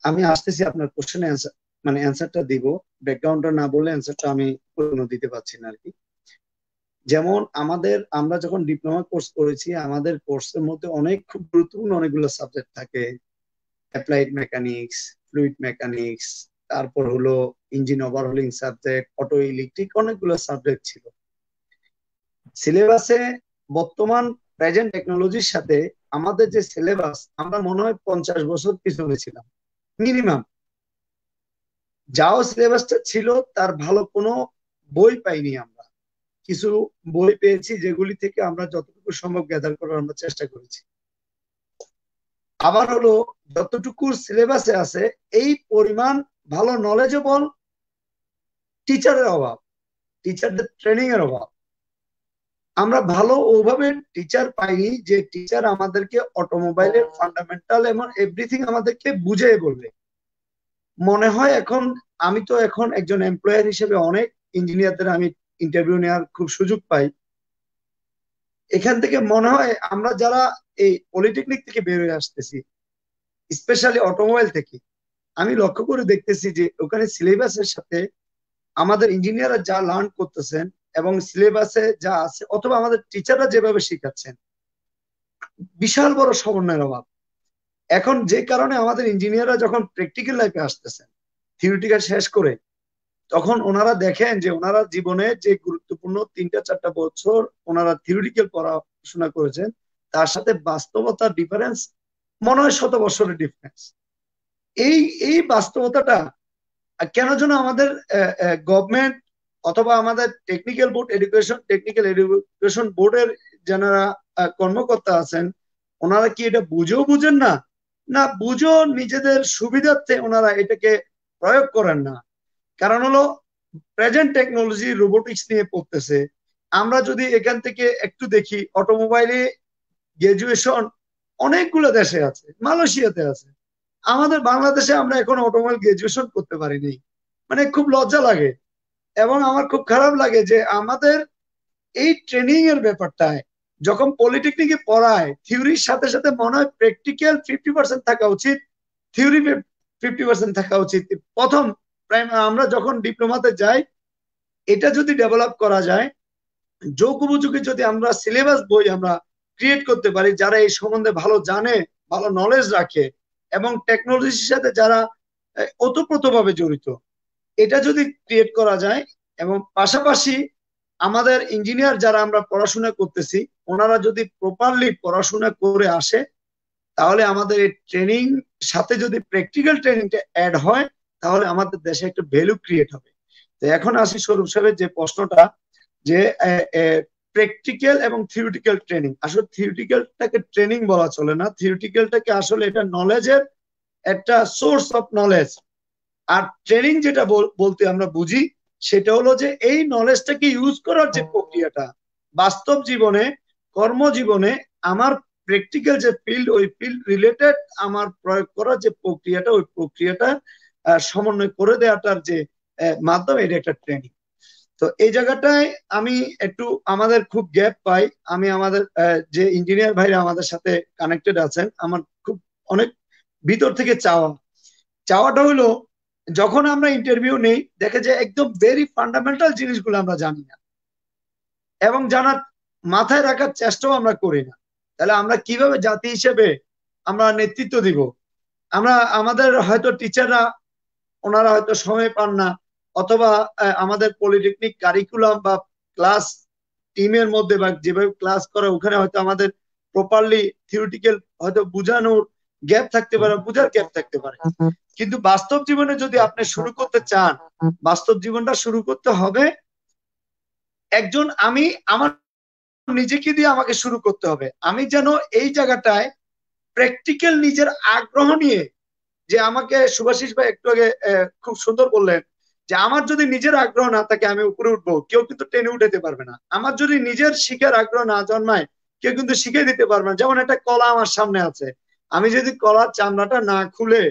S3: আমি আসতেছি আপনার কোশ্চেনে অ্যান্সারটা দিব, ব্যাকগ্রাউন্ডটা না বললে অ্যান্সারটা আমি পূর্ণ দিতে পারছি না আর কি। যেমন আমরা যখন ডিপ্লোমা কোর্স করেছি, আমাদের কোর্সের মধ্যে অনেক খুব গুরুত্বপূর্ণ অনেকগুলো সাবজেক্ট থাকে। অ্যাপ্লাইড মেকানিক্স, ফ্লুইড মেকানিক্স, তারপর হলো engine overhauling subject, auto electric, অনেকগুলো সাবজেক্ট ছিল সিলেবাসে। বর্তমান প্রেজেন্ট টেকনোলজির সাথে আমাদের যে সিলেবাস, আমরা মনে হয় 50 বছর পিছনে ছিলাম মিনিমাম। যাও সিলেবাসটা ছিল তার ভালো কোনো বই পাইনি আমরা। কিছু বই পেয়েছি যেগুলি থেকে আমরা যতটুকু সম্ভব গ্যাদার করার আমরা চেষ্টা করেছি। আবার হলো যতটুকু সিলেবাসে আছে এই পরিমাণ ভালো নলেজেবল টিচারের অভাব, টিচারদের ট্রেনিং এর অভাব। আমরা ভালো ওভাবে টিচার পাইনি যে টিচার আমাদেরকে অটোমোবাইলের ফান্ডামেন্টাল এবং এভরিথিং আমাদেরকে বুঝিয়ে বলবে। মনে হয় আমি তো এখন একজন এমপ্লয়ার হিসেবে অনেক ইঞ্জিনিয়ারদের আমি ইন্টারভিউ নেওয়ার খুব সুযোগ পাই। এখান থেকে মনে হয় আমরা যারা এই পলিটেকনিক থেকে বের হয়ে আসতেছি, স্পেশালি অটোমোবাইল থেকে, আমি লক্ষ্য করে দেখতেছি যে ওখানে সিলেবাসের সাথে আমাদের ইঞ্জিনিয়াররা যা লার্ন করতেছেন এবং সিলেবাসে যা আছে অথবা আমাদের টিচাররা যেভাবে শেখাচ্ছেন, বিশাল বড় সমন্বয়ের অভাব। এখন যে কারণে আমাদের ইঞ্জিনিয়াররা যখন প্র্যাকটিক্যাল লাইফে আসতেছেন থিওরিটিক্যাল শেষ করে, তখন ওনারা দেখেন যে ওনারা জীবনে যে গুরুত্বপূর্ণ 3-4টা বছর ওনারা থিওরিটিক্যাল পড়াশোনা করেছেন, তার সাথে বাস্তবতার ডিফারেন্স মনে হয় 100 বছরের ডিফারেন্স। এই বাস্তবতাটা কেন যেন আমাদের গভর্নমেন্ট অথবা আমাদের টেকনিক্যাল এডুকেশন বোর্ডের যারা কর্মকর্তা আছেন, ওনারা কি এটা বুঝেন না না বুঝো নিজেদের সুবিধার্থে ওনারা এটাকে প্রয়োগ করেন না। কারণ হলো প্রেজেন্ট টেকনোলজি রোবোটিক্স নিয়ে পড়তেছে। আমরা যদি এখান থেকে একটু দেখি, অটোমোবাইলে গ্রাজুয়েশন অনেকগুলো দেশে আছে, মালয়েশিয়াতে আছে। আমাদের বাংলাদেশে আমরা এখন অটোমোবাইল গ্রাজুয়েশন করতে পারিনি, মানে খুব লজ্জা লাগে। এবং আমার খুব খারাপ লাগে যে আমাদের এই ট্রেনিং এর ব্যাপারটায় যখন পলিটেকনিকে পড়ায়, থিওরির সাথে সাথে মনে হয় প্র্যাকটিক্যাল 50% থাকা উচিত, থিওরি 50% থাকা উচিত। প্রথম আমরা যখন ডিপ্লোমাতে যাই, এটা যদি ডেভেলপ করা যায়, যোগ উপযোগী যদি আমরা সিলেবাস বই আমরা ক্রিয়েট করতে পারি, যারা এই সম্বন্ধে ভালো জানে, ভালো নলেজ রাখে এবং টেকনোলজির সাথে যারা ওতপ্রোতভাবে জড়িত, এটা যদি ক্রিয়েট করা যায়, এবং পাশাপাশি আমাদের ইঞ্জিনিয়ার যারা আমরা পড়াশোনা করতেছি, ওনারা যদি প্রপারলি পড়াশোনা করে আসে, তাহলে আমাদের এই ট্রেনিং সাথে যদি প্র্যাকটিক্যাল ট্রেনিংটা অ্যাড হয়, তাহলে আমাদের দেশে একটা ভ্যালু ক্রিয়েট হবে। তো এখন আসি স্বরূপ সাহেবের যে প্রশ্নটা, যে প্র্যাকটিক্যাল এবং থিওরিটিক্যাল ট্রেনিং। আসলে থিওরিটিক্যালটাকে ট্রেনিং বলা চলে না, থিওরিটিক্যালটাকে আসলে এটা নলেজের একটা সোর্স অফ নলেজ। আর ট্রেনিং যেটা বলতে আমরা বুঝি, সেটা হলো যে এই নলেজটাকে ইউজ করার যে প্রক্রিয়াটা বাস্তব জীবনে, কর্মজীবনে আমার প্র্যাকটিক্যাল যে ফিল্ড, ওই ফিল্ড রিলেটেড আমার প্রয়োগ করার যে প্রক্রিয়াটা, ওই প্রক্রিয়াটা সমন্বয় করে দেওয়াটার যে মাধ্যম, এটা একটা ট্রেনিং। তো এই জায়গাটায় আমি একটু আমাদের খুব গ্যাপ পাই। আমি আমাদের যে ইঞ্জিনিয়ার ভাইরা আমাদের সাথে কানেক্টেড আছেন, আমার খুব অনেক ভিতর থেকে চাওয়াটা হলো, যখন আমরা ইন্টারভিউ নেই, দেখে যে একদম ভেরি ফান্ডামেন্টাল জিনিসগুলো আমরা জানি না এবং জানার মাথায় রাখার চেষ্টাও আমরা করি না। তাহলে আমরা কিভাবে জাতি হিসেবে আমরা নেতৃত্ব দিব? আমরা আমাদের হয়তো টিচাররা, ওনারা হয়তো সময় পান না, অথবা আমাদের পলিটেকনিক কারিকুলাম বা ক্লাস টিমের মধ্যে বা যেভাবে ক্লাস করে, ওখানে হয়তো আমাদের প্রপারলি থিওরিটিক্যাল হয়তো বোঝানোর গ্যাপ থাকতে পারে, বোঝার গ্যাপ থাকতে পারে। কিন্তু বাস্তব জীবনে যদি আপনি শুরু করতে চান, বাস্তব জীবনটা শুরু করতে হবে একজন, আমি আমার নিজেকে দিয়ে আমাকে শুরু করতে হবে। আমি যেন এই জায়গাটায় প্র্যাকটিক্যাল নিজের আগ্রহ নিয়ে, যে আমাকে সুভাষিস ভাই একটু আগে খুব সুন্দর বললেন যে আমার যদি নিজের আগ্রহ না থাকে আমি উপরে উঠবো, কেউ কিন্তু টেনে উঠাতে পারবে না। আমার যদি নিজের শিখার আগ্রহ না জন্মায়, কেউ কিন্তু শিখে দিতে পারবে না। যেমন একটা কলা আমার সামনে আছে, আমি যদি কলার চামড়াটা না খুলে,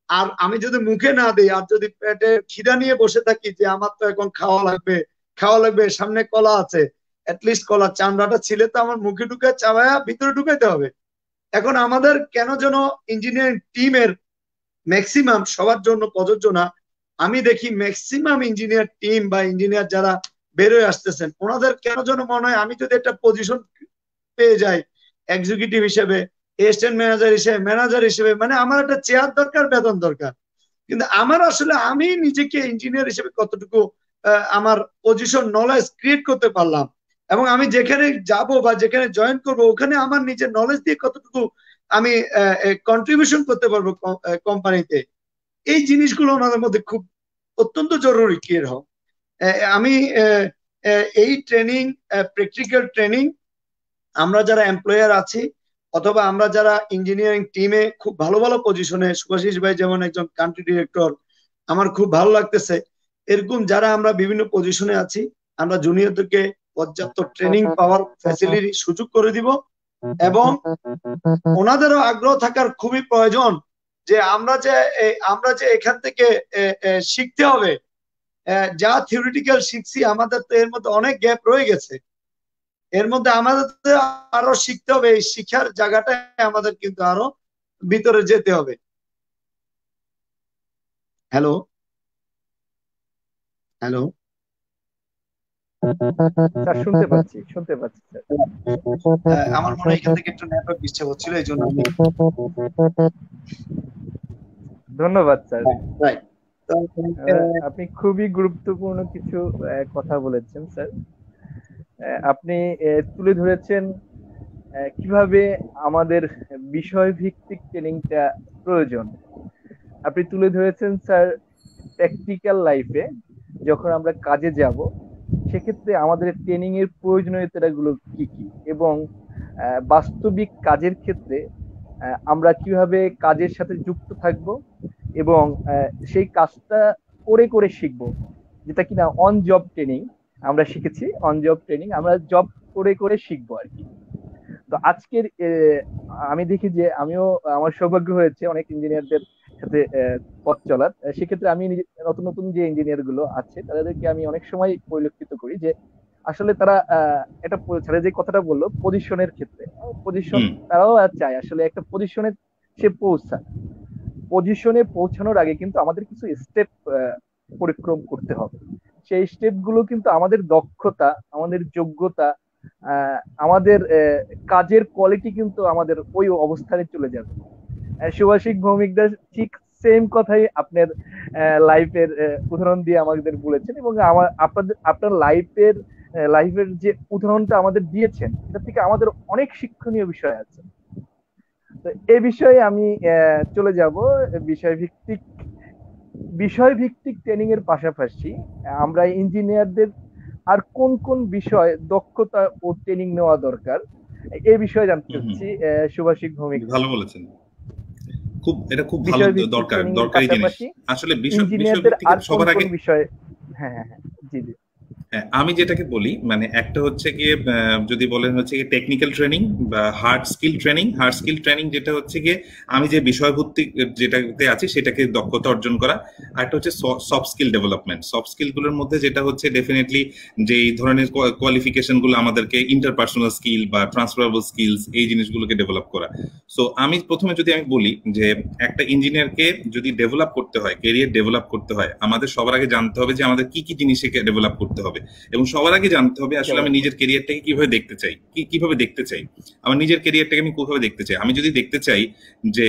S3: আর আমি যদি মুখে না দিই, আর যদি পেটে খিদা নিয়ে বসে থাকি যে আমার তো এখন খাওয়া লাগবে, সামনে কলা আছে, অ্যাটলিস্ট কলার চামড়াটা ছিলে তো আমার মুখে ঢুকে চাবায়া ভিতরে ঢুকাইতে হবে। এখন আমাদের কেন যেন ইঞ্জিনিয়ারিং টিমের ম্যাক্সিমাম, সবার জন্য প্রযোজ্য না, আমি দেখি ম্যাক্সিমাম ইঞ্জিনিয়ার টিম বা ইঞ্জিনিয়ার যারা বেরোয় আসতেছেন, ওনাদের কেন যেন মনে হয় আমি যদি একটা পজিশন পেয়ে যাই এক্সিকিউটিভ হিসেবে, অ্যাসিস্ট্যান্ট ম্যানেজার হিসেবে, মানে আমার একটা চেয়ার দরকার, বেতন দরকার। কিন্তু আমার আসলে আমি নিজেকে ইঞ্জিনিয়ার হিসেবে কতটুকু আমার পজিশন নলেজ ক্রিয়েট করতে পারলাম, এবং আমি যেখানে যাব বা যেখানে জয়েন করব, ওখানে আমার নিজের নলেজ দিয়ে কতটুকু আমি কন্ট্রিবিউশন করতে পারবো কোম্পানিতে, এই জিনিসগুলো ওনাদের মধ্যে খুব অত্যন্ত জরুরি ক্লিয়ার হোক। আমি এই ট্রেনিং, প্র্যাকটিক্যাল ট্রেনিং, আমরা যারা এমপ্লয়ার আছি অথবা আমরা যারা ইঞ্জিনিয়ারিং টিমে খুব ভালো ভালো পজিশনে, সুভাষিস ভাই যেমন একজন কান্ট্রি ডিরেক্টর, আমার খুব ভালো লাগতেছে, এরকম যারা আমরা বিভিন্ন পজিশনে আছি, আমরা জুনিয়রদেরকে পর্যাপ্ত ট্রেনিং পাওয়ার ফ্যাসিলিটি সুযোগ করে দিব, এবং ওনাদেরও আগ্রহ থাকার খুবই প্রয়োজন যে আমরা যে এখান থেকে শিখতে হবে। যা থিওরিটিক্যাল শিখছি, আমাদের তো এর মধ্যে অনেক গ্যাপ রয়ে গেছে, এর মধ্যে আমাদের আরো শিখতে হবে। এই শিক্ষার জায়গাটায় আমাদের কিন্তু আরো ভিতরে যেতে হবে। হ্যালো হ্যালো
S1: স্যার শুনতে পাচ্ছি স্যার।
S3: আমার মনে হয় এখান থেকে একটু নেটওয়ার্ক ডিস্টার্ব হচ্ছিল, এই জন্য আমি
S1: ধন্যবাদ স্যার।
S3: রাইট।
S1: আপনি খুবই গুরুত্বপূর্ণ কিছু কথা বলেছেন স্যার। আপনি তুলে ধরেছেন কিভাবে আমাদের বিষয় ভিত্তিক ট্রেনিংটা প্রয়োজন। আপনি তুলে ধরেছেন স্যার প্র্যাকটিক্যাল লাইফে যখন আমরা কাজে যাব, সেক্ষেত্রে আমাদের ট্রেনিং এর প্রয়োজনীয়তাগুলো কি কি, এবং বাস্তবিক কাজের ক্ষেত্রে আমরা কিভাবে কাজের সাথে যুক্ত থাকব এবং সেই কাজটা করে করে শিখবো, যেটা কিনা অন জব ট্রেনিং আমরা শিখেছি। অন জব ট্রেনিং আমরা জব করে করে শিখবো আর কি। তো আজকের আমি দেখি যে আমিও, আমার সৌভাগ্য হয়েছে অনেক ইঞ্জিনিয়ারদের সাথে পথ চলার। সেক্ষেত্রে আমি নতুন নতুন যে ইঞ্জিনিয়ার গুলো আছে তাদেরকে আমি অনেক সময় পরিলক্ষিত করি যে আসলে তারা একটা ছেলে যে কথাটা বললো পজিশনের ক্ষেত্রে, পজিশন তারাও চায় আসলে একটা পজিশনে সে পৌঁছায়। পজিশনে পৌঁছানোর আগে কিন্তু আমাদের কিছু স্টেপ পরিক্রম করতে হবে। সেই স্টেপ গুলো কিন্তু আমাদের দক্ষতা, আমাদের যোগ্যতা, আমাদের কাজের কোয়ালিটি কিন্তু আমাদের ওই অবস্থানে চলে যাবে। সুভাষিক ভৌমিকদার ঠিক সেম কথাই আপনার লাইফের উদাহরণ দিয়ে আমাদের বলেছেন, এবং আপনার লাইফের যে উদাহরণটা আমাদের দিয়েছেন এটা থেকে আমাদের অনেক শিক্ষণীয় বিষয় আছে। তো এই বিষয়ে আমি চলে যাব বিষয়ভিত্তিক ট্রেনিং এর পাশাপাশি আমরা ইঞ্জিনিয়ারদের আর কোন কোন বিষয় দক্ষতা ও ট্রেনিং নেওয়া দরকার এই বিষয়ে জানতে চাচ্ছি। সুভাষিক ভৌমিক
S2: ভালো বলেছেন, এটা খুব ভালো দরকারি জিনিস আসলে।
S1: ইঞ্জিনিয়ারদের আর কোন কোন বিষয়, হ্যাঁ জি জি,
S2: আমি যেটাকে বলি মানে একটা হচ্ছে গিয়ে যদি বলেন হচ্ছে গিয়ে টেকনিক্যাল ট্রেনিং বা হার্ড স্কিল ট্রেনিং যেটা হচ্ছে গিয়ে আমি যে বিষয়ভিত্তিক যেটাতে আছি সেটাকে দক্ষতা অর্জন করা। আর একটা হচ্ছে soft skill development. Soft skill গুলোর মধ্যে যেটা হচ্ছে ডেফিনেটলি যে এই ধরনের কোয়ালিফিকেশন গুলো আমাদেরকে ইন্টারপার্সোনাল স্কিল বা ট্রান্সফারেবল স্কিলস এই জিনিসগুলোকে ডেভেলপ করা। সো আমি প্রথমে যদি আমি বলি যে একটা ইঞ্জিনিয়ারকে যদি ডেভেলপ করতে হয়, ক্যারিয়ার ডেভেলপ করতে হয়, আমাদের সবার আগে জানতে হবে যে আমাদের কি কি জিনিসকে ডেভেলপ করতে হবে, এবং সবার আগে জানতে হবে আসলে আমি নিজের ক্যারিয়ারটাকে কিভাবে দেখতে চাই, আমার নিজের ক্যারিয়ারটাকে আমি কিভাবে দেখতে চাই। আমি যদি দেখতে চাই যে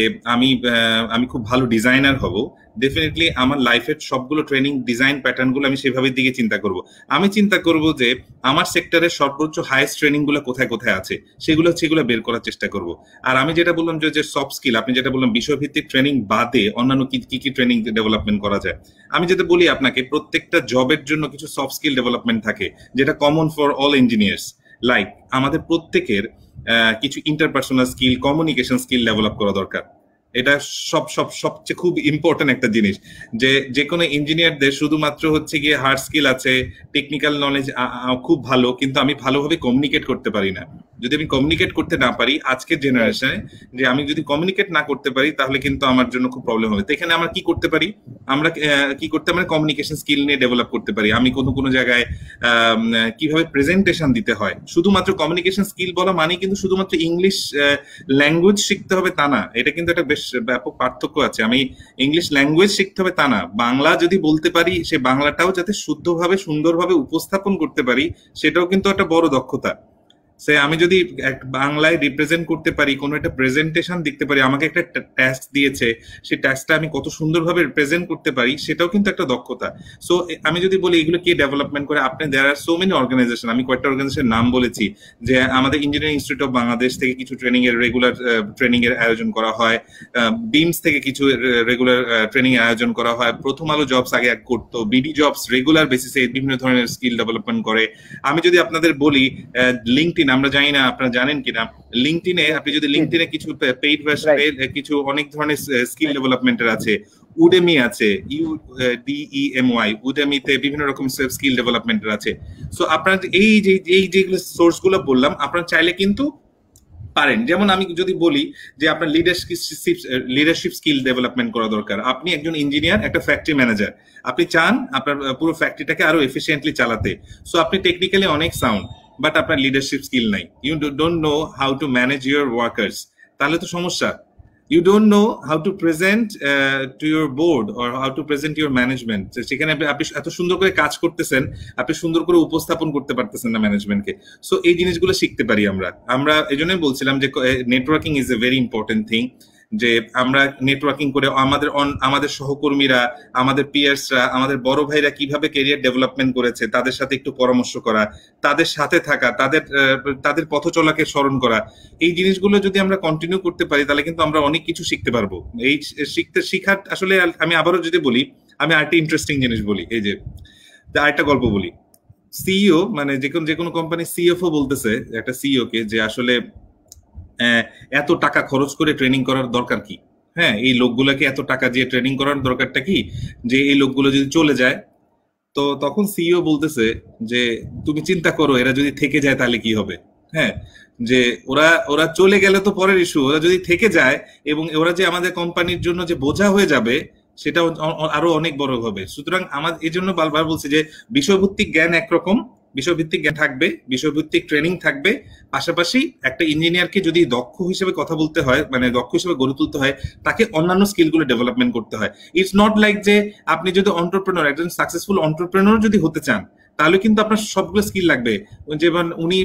S2: আমি খুব ভালো ডিজাইনার হব, ডেফিনেটলি আমার লাইফের সবগুলো ট্রেনিং ডিজাইন প্যাটার্ন গুলো আমি সেভাবে দিকে চিন্তা করব। আমি চিন্তা করব যে আমার সেক্টরের সর্বোচ্চ হাইয়েস্ট ট্রেনিং গুলো কোথায় কোথায় আছে সেগুলো বের করার চেষ্টা করব। আর আমি যেটা বললাম যে সফট স্কিল, আপনি যেটা বললাম বিষয়ভিত্তিক ট্রেনিং বাদে অন্যান্য কি কি ট্রেনিং ডেভেলপমেন্ট করা যায়, আমি যেটা বলি আপনাকে প্রত্যেকটা জবের জন্য কিছু সফট স্কিল ডেভেলপমেন্ট থাকে যেটা common for all engineers. Like আমাদের প্রত্যেকের কিছু interpersonal skill, communication skill develop করা দরকার। এটা সবচেয়ে খুব ইম্পর্টেন্ট একটা জিনিস যে কোনো ইঞ্জিনিয়ারদের শুধুমাত্র হচ্ছে গিয়ে হার্ড স্কিল আছে, টেকনিক্যাল নলেজ খুব ভালো, কিন্তু আমি ভালোভাবে কমিউনিকেট করতে পারি না। যদি আমি কমিউনিকেট করতে না পারি আজকের জেনারেশনে, যে আমি যদি কমিউনিকেট না করতে পারি তাহলে কিন্তু আমার জন্য খুব প্রবলেম হবে। তো এখানে আমরা কি করতে পারি, কমিউনিকেশন স্কিল নিয়ে ডেভেলপ করতে পারি। আমি কোনো জায়গায় কিভাবে প্রেজেন্টেশন দিতে হয়, শুধুমাত্র কমিউনিকেশন স্কিল বলা মানে কিন্তু শুধুমাত্র ইংলিশ ল্যাঙ্গুয়েজ শিখতে হবে তা না। এটা কিন্তু একটা বেশ ব্যাপক পার্থক্য আছে। আমি ইংলিশ ল্যাঙ্গুয়েজ শিখতে হবে তা না, বাংলা যদি বলতে পারি সে বাংলাটাও যাতে শুদ্ধভাবে সুন্দরভাবে উপস্থাপন করতে পারি সেটাও কিন্তু একটা বড় দক্ষতা। সে আমি যদি বাংলায় রিপ্রেজেন্ট করতে পারি, কোনো একটা প্রেজেন্টেশন দেখতে পারি, আমাকে একটা টাস্ক দিয়েছে, সেই টাস্কটা আমি কত সুন্দরভাবে রিপ্রেজেন্ট করতে পারি সেটাও কিন্তু একটা দক্ষতা। সো আমি যদি বলি এগুলো কে ডেভেলপমেন্ট করে, আপনি দেয়ার আর সো মেনি অর্গানাইজেশন, আমি কয়েকটা অর্গানাইজেশনের নাম বলেছি, যে আমাদের ইঞ্জিনিয়ারিং ইনস্টিটিউট অফ বাংলাদেশ থেকে কিছু ট্রেনিং এর রেগুলার ট্রেনিং এর আয়োজন করা হয়, বিমস থেকে কিছু রেগুলার ট্রেনিং এর আয়োজন করা হয়, প্রথম আলো জবস আগে করতো, বিডি জবস রেগুলার বেসিসে বিভিন্ন ধরনের স্কিল ডেভেলপমেন্ট করে। আমি যদি আপনাদের বলি লিঙ্কডইন, আমরা জানি না আপনারা জানেন কিনা, লিঙ্কডইনে আপনি যদি লিঙ্কডইনে কিছু পেইড ভার্সনে কিছু অনেক ধরনের স্কিল ডেভেলপমেন্টের আছে, উডেমি আছে, UDEMY, উডেমিতে বিভিন্ন রকম স্কিল ডেভেলপমেন্টের আছে। সো আপনারা এই যেগুলো সোর্স গুলো বললাম আপনারা চাইলে কিন্তু পারেন। যেমন আমি যদি বলি যে আপনার লিডারশিপ স্কিল ডেভেলপমেন্ট করা দরকার, আপনি একজন ইঞ্জিনিয়ার, একটা ফ্যাক্টরি ম্যানেজার, আপনি চান আপনার পুরো ফ্যাক্টরিটাকে আরো এফিসিয়েন্টলি চালাতে। সো আপনি টেকনিক্যালি অনেক সাউন্ড, বাট আপনার লিডারশিপ স্কিল নাই, you don't know how to manage your workers, তাহলে তো সমস্যা। You don't know how to present to your board or how to present your management. সেখানে আপনি এত সুন্দর করে কাজ করতেছেন, আপনি সুন্দর করে উপস্থাপন করতে পারতেছেন না ম্যানেজমেন্টকে। সো এই জিনিসগুলো শিখতে পারি আমরা এই জন্যই বলছিলাম যে networking is a very important thing, যে আমরা নেটওয়ার্কিং করে আমাদের সহকর্মীরা, আমাদের পিয়ার্সরা, আমাদের বড় ভাইরা কিভাবে ক্যারিয়ার ডেভেলপমেন্ট করেছে তাদের সাথে একটু পরামর্শ করা, তাদের সাথে থাকা, তাদের পথ চলাকে স্মরণ করা, এই জিনিসগুলো যদি আমরা কন্টিনিউ করতে পারি তাহলে কিন্তু আমরা অনেক কিছু শিখতে পারবো। এই শিখার আসলে আমি আবারও যদি বলি, আমি আরেকটা ইন্টারেস্টিং জিনিস বলি, এই যে আরেকটা গল্প বলি। সিইও মানে যে কোনো কোম্পানির সিএফও বলতেছে একটা সিইও কে যে আসলে আহ, এত টাকা খরচ করে ট্রেনিং করার দরকার কি? হ্যাঁ, এই লোকগুলোকে এত টাকা দিয়ে ট্রেনিং করার দরকারটা কি? যে এই লোকগুলো যদি চলে যায়, তো তখন সিইও বলতেছে যে তুমি চিন্তা করো এরা যদি থেকে যায় তাহলে কি হবে। হ্যাঁ, যে ওরা ওরা চলে গেলে তো পরের ইস্যু, ওরা যদি থেকে যায় এবং ওরা যে আমাদের কোম্পানির জন্য যে বোঝা হয়ে যাবে সেটা আরো অনেক বড় হবে। সুতরাং আমার এই জন্য বারবার বলছি যে বিষয়ভিত্তিক জ্ঞান একরকম, বিষয়ভিত্তিক জ্ঞান থাকবে, বিষয়ভিত্তিক ট্রেনিং থাকবে, পাশাপাশি একটা ইঞ্জিনিয়ারকে যদি দক্ষ হিসেবে কথা বলতে হয়, মানে দক্ষ হিসেবে গড়ে তুলতে হয়, তাকে অন্যান্য স্কিলগুলো ডেভেলপমেন্ট করতে হয়। ইটস নট লাইক যে আপনি যদি অন্টারপ্রেনর, একজন সাকসেসফুল অন্টারপ্রেনর যদি হতে চান তাহলে কিন্তু আপনার সবগুলো স্কিল লাগবে। যেমন উনি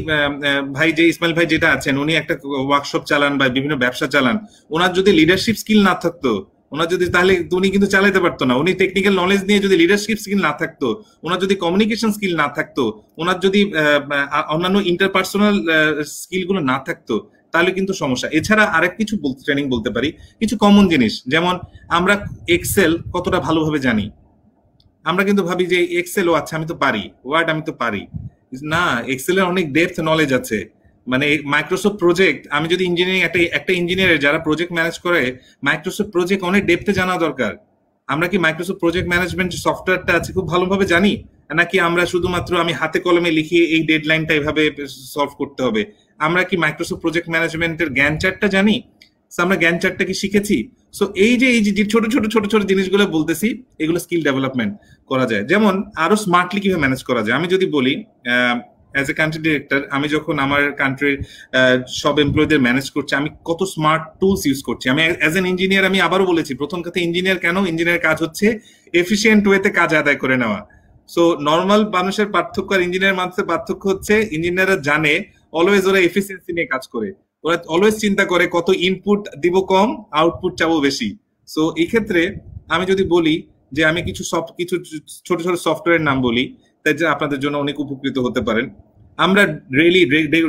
S2: ভাই, যে ইসমাইল ভাই যেটা আছেন, উনি একটা ওয়ার্কশপ চালান বা বিভিন্ন ব্যবসা চালান, ওনার যদি লিডারশিপ স্কিল না থাকতো, ওনার যদি, তাহলে উনি কিন্তু চালাতে পারতো না। উনি টেকনিক্যাল নলেজ নিয়ে যদি লিডারশিপ স্কিল না থাকতো, ওনার যদি কমিউনিকেশন স্কিল না থাকতো, ওনার যদি অন্যান্য ইন্টারপার্সোনাল স্কিল গুলো না থাকতো, তাহলে কিন্তু সমস্যা। এছাড়া আরেক কিছু ট্রেনিং বলতে পারি, কিছু কমন জিনিস, যেমন আমরা এক্সেল কতটা ভালোভাবে জানি। আমরা কিন্তু ভাবি যে এক্সেল, ও আচ্ছা আমি তো পারি, ওয়ার্ড আমি তো পারি। না, এক্সেলের অনেক ডেপথ নলেজ আছে। মানে মাইক্রোসফট প্রজেক্ট, আমি যদি ইঞ্জিনিয়ারিং, একটা ইঞ্জিনিয়ারের যারা প্রজেক্ট ম্যানেজ করে, মাইক্রোসফট প্রজেক্ট অনেক ডেপথে জানা দরকার। আমরা কি মাইক্রোসফট প্রজেক্ট ম্যানেজমেন্ট সফটওয়্যারটা আছে খুব ভালোভাবে জানি, নাকি আমরা শুধুমাত্র আমি হাতে কলমে লিখিয়ে এই ডেডলাইনটা এভাবে সলভ করতে হবে? আমরা কি মাইক্রোসফট প্রজেক্ট ম্যানেজমেন্টের জ্ঞান চার্টটা জানি? আমরা জ্ঞান চার্টটা কি শিখেছি? সো এই যে ছোট ছোট ছোট ছোট জিনিসগুলো বলতেছি, এগুলো স্কিল ডেভেলপমেন্ট করা যায়। যেমন আরো স্মার্টলি কিভাবে ম্যানেজ করা যায়, আমি যদি বলি, অ্যাজ এ কান্ট্রি ডিরেক্টর, আমি যখন আমার কান্ট্রির সব এমপ্লয়ীদের ম্যানেজ করছি, আমি কত স্মার্ট টুলস ইউজ করছি। আমি অ্যাজ এন ইঞ্জিনিয়ার, আমি আবারও বলেছি, প্রথম কথা ইঞ্জিনিয়ার কেন, ইঞ্জিনিয়ার কাজ হচ্ছে এফিসিয়েন্ট ওয়েতে কাজ আদায় করে নেওয়া। সো নর্মাল মানুষের পার্থক্য আর ইঞ্জিনিয়ার মানুষের পার্থক্য হচ্ছে, ইঞ্জিনিয়াররা জানে অলওয়েজ ওরা এফিসিয়েন্সি নিয়ে কাজ করে, ওরা অলওয়েজ চিন্তা করে কত ইনপুট দিব কম, আউটপুট চাবো বেশি। সো এই ক্ষেত্রে আমি যদি বলি যে আমি কিছু ছোট ছোট সফটওয়্যার নাম বলি, তাই যে আপনাদের জন্য অনেক উপকৃত হতে পারেন। আমরা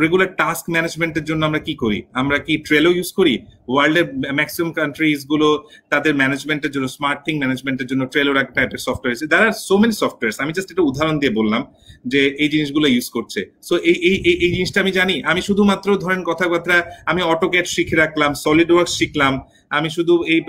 S2: রেগুলার টাস্ক ম্যানেজমেন্টের জন্য আমরা কি করি? আমরা কি ট্রেলো ইউজ করি? ওয়ার্ল্ডের ম্যাক্সিমাম কান্ট্রিজ গুলো তাদের ম্যানেজমেন্টের জন্য, স্মার্ট থিং ম্যানেজমেন্টের জন্য ট্রেলোর একটা টাইপের সফটওয়্যার আছে। There are so many software, আমি জাস্ট একটা উদাহরণ দিয়ে বললাম যে এই জিনিসগুলো ইউজ করছে। সো এই জিনিসটা আমি জানি। আমি শুধুমাত্র ধরেন কথাবার্তা, আমি অটোক্যাড শিখে রাখলাম, সলিড ওয়ার্কস শিখলাম, আমি শুধু এই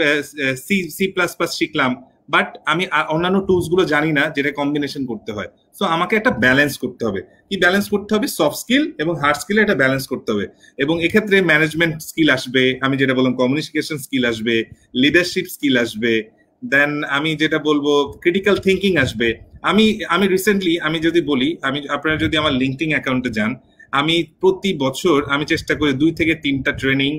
S2: সি প্লাস প্লাস শিখলাম, বাট আমি অন্যান্য টুলস গুলো জানি না যেটা কম্বিনেশন করতে হয়। সো আমাকে একটা ব্যালেন্স করতে হবে। কি ব্যালেন্স করতে হবে? সফট স্কিল এবং হার্ড স্কিল এটা ব্যালেন্স করতে হবে। এবং এক্ষেত্রে ম্যানেজমেন্ট স্কিল আসবে, আমি যেটা বললাম কমিউনিকেশন স্কিল আসবে, লিডারশিপ স্কিল আসবে, দেন আমি যেটা বলবো ক্রিটিক্যাল থিঙ্কিং আসবে। আমি রিসেন্টলি আমি যদি বলি, আমি আপনারা যদি আমার লিঙ্কডইন অ্যাকাউন্টে যান, আমি প্রতি বছর আমি চেষ্টা করি 2 থেকে 3টা ট্রেনিং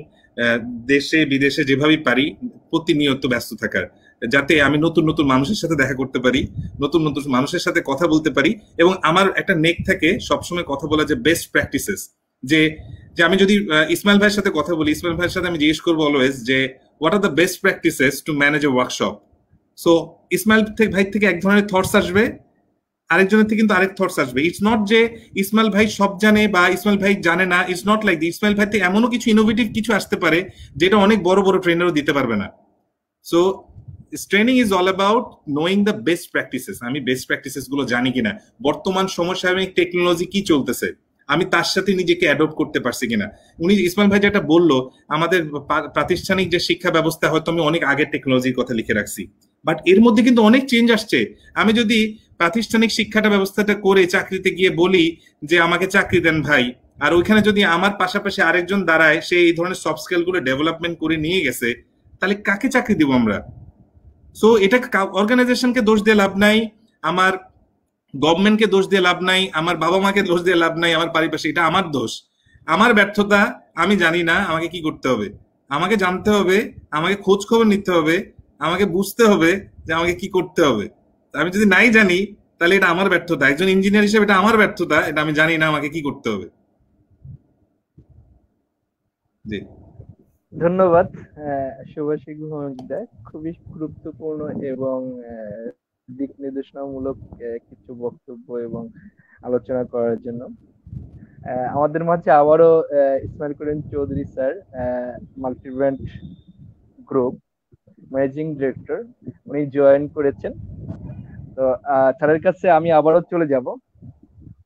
S2: দেশে বিদেশে যেভাবেই পারি প্রতিনিয়ত ব্যস্ত থাকার, যাতে আমি নতুন নতুন মানুষের সাথে দেখা করতে পারি, নতুন নতুন মানুষের সাথে কথা বলতে পারি, এবং আমার একটা নেক থাকে সবসময় কথা বলা যে বেস্ট প্র্যাকটিসেস। যে যে আমি যদি ইসমাইল ভাইয়ের সাথে কথা বলি, ইসমাইল ভাইয়ের সাথে আমি জিজ্ঞেস করবো অলওয়েজ যে what are the best practices to manage A workshop. So Ismail ভাই থেকে এক ধরনের থটস আসবে, আরেকজনের থেকে কিন্তু আরেক থটস আসবে। ইটস নট যে ইসমাইল ভাই সব জানে বা ইসমাইল ভাই জানে না, it's not like this. Ismail ভাই থেকে এমনও কিছু ইনোভেটিভ কিছু আসতে পারে যেটা অনেক বড় বড় ট্রেনারও দিতে পারবে না। So training is all about knowing the best practices. আমি বেস্ট প্র্যাকটিসেস গুলো জানি কিনা, বর্তমান সমসাময়িক টেকনোলজি কি চলতেছে, আমি তার সাথে নিজেকে অ্যাডপ্ট করতে পারছি কিনা। উনি ইসমাইল ভাই যেটা বললো, আমাদের প্রাতিষ্ঠানিক যে শিক্ষা ব্যবস্থা হয়তো আমি অনেক আগের টেকনোলজির কথা লিখে রাখছি, বাট এর মধ্যে কিন্তু অনেক চেঞ্জ আসছে। আমি যদি প্রাতিষ্ঠানিক শিক্ষাটা ব্যবস্থাটা করে চাকরিতে গিয়ে বলি যে আমাকে চাকরি দেন ভাই, আর ওইখানে যদি আমার পাশাপাশি আরেকজন দাঁড়ায় সে এই ধরনের সফট স্কিল গুলো ডেভেলপমেন্ট করে নিয়ে গেছে, তাহলে কাকে চাকরি দিব আমরা? সো এটা অর্গানাইজেশনকে দোষ দিয়ে লাভ নাই, আমার গভর্নমেন্টকে দোষ দিয়ে লাভ নাই, আমার বাবা মাকে দোষ দিয়ে লাভ নাই, আমার পারিপার্শ্বিক, এটা আমার দোষ, আমার ব্যর্থতা। আমি জানি না আমাকে কি করতে হবে, আমাকে জানতে হবে, আমাকে খোঁজ খবর নিতে হবে, আমাকে বুঝতে হবে যে আমাকে কি করতে হবে। আমি যদি নাই জানি তাহলে এটা আমার ব্যর্থতা, একজন ইঞ্জিনিয়ার হিসেবে এটা আমার ব্যর্থতা, এটা আমি জানি না আমাকে কি করতে হবে। জি,
S1: ধন্যবাদ শুভাশী ভৌমিকদা, খুবই গুরুত্বপূর্ণ এবং দিক নির্দেশনামূলক কিছু বক্তব্য এবং আলোচনা করার জন্য। আমাদের মাঝে আবারও Ismail Karim Chowdhury sir, multibrand group managing director, উনি জয়েন করেছেন। তো স্যারের কাছে আমি আবারও চলে যাব।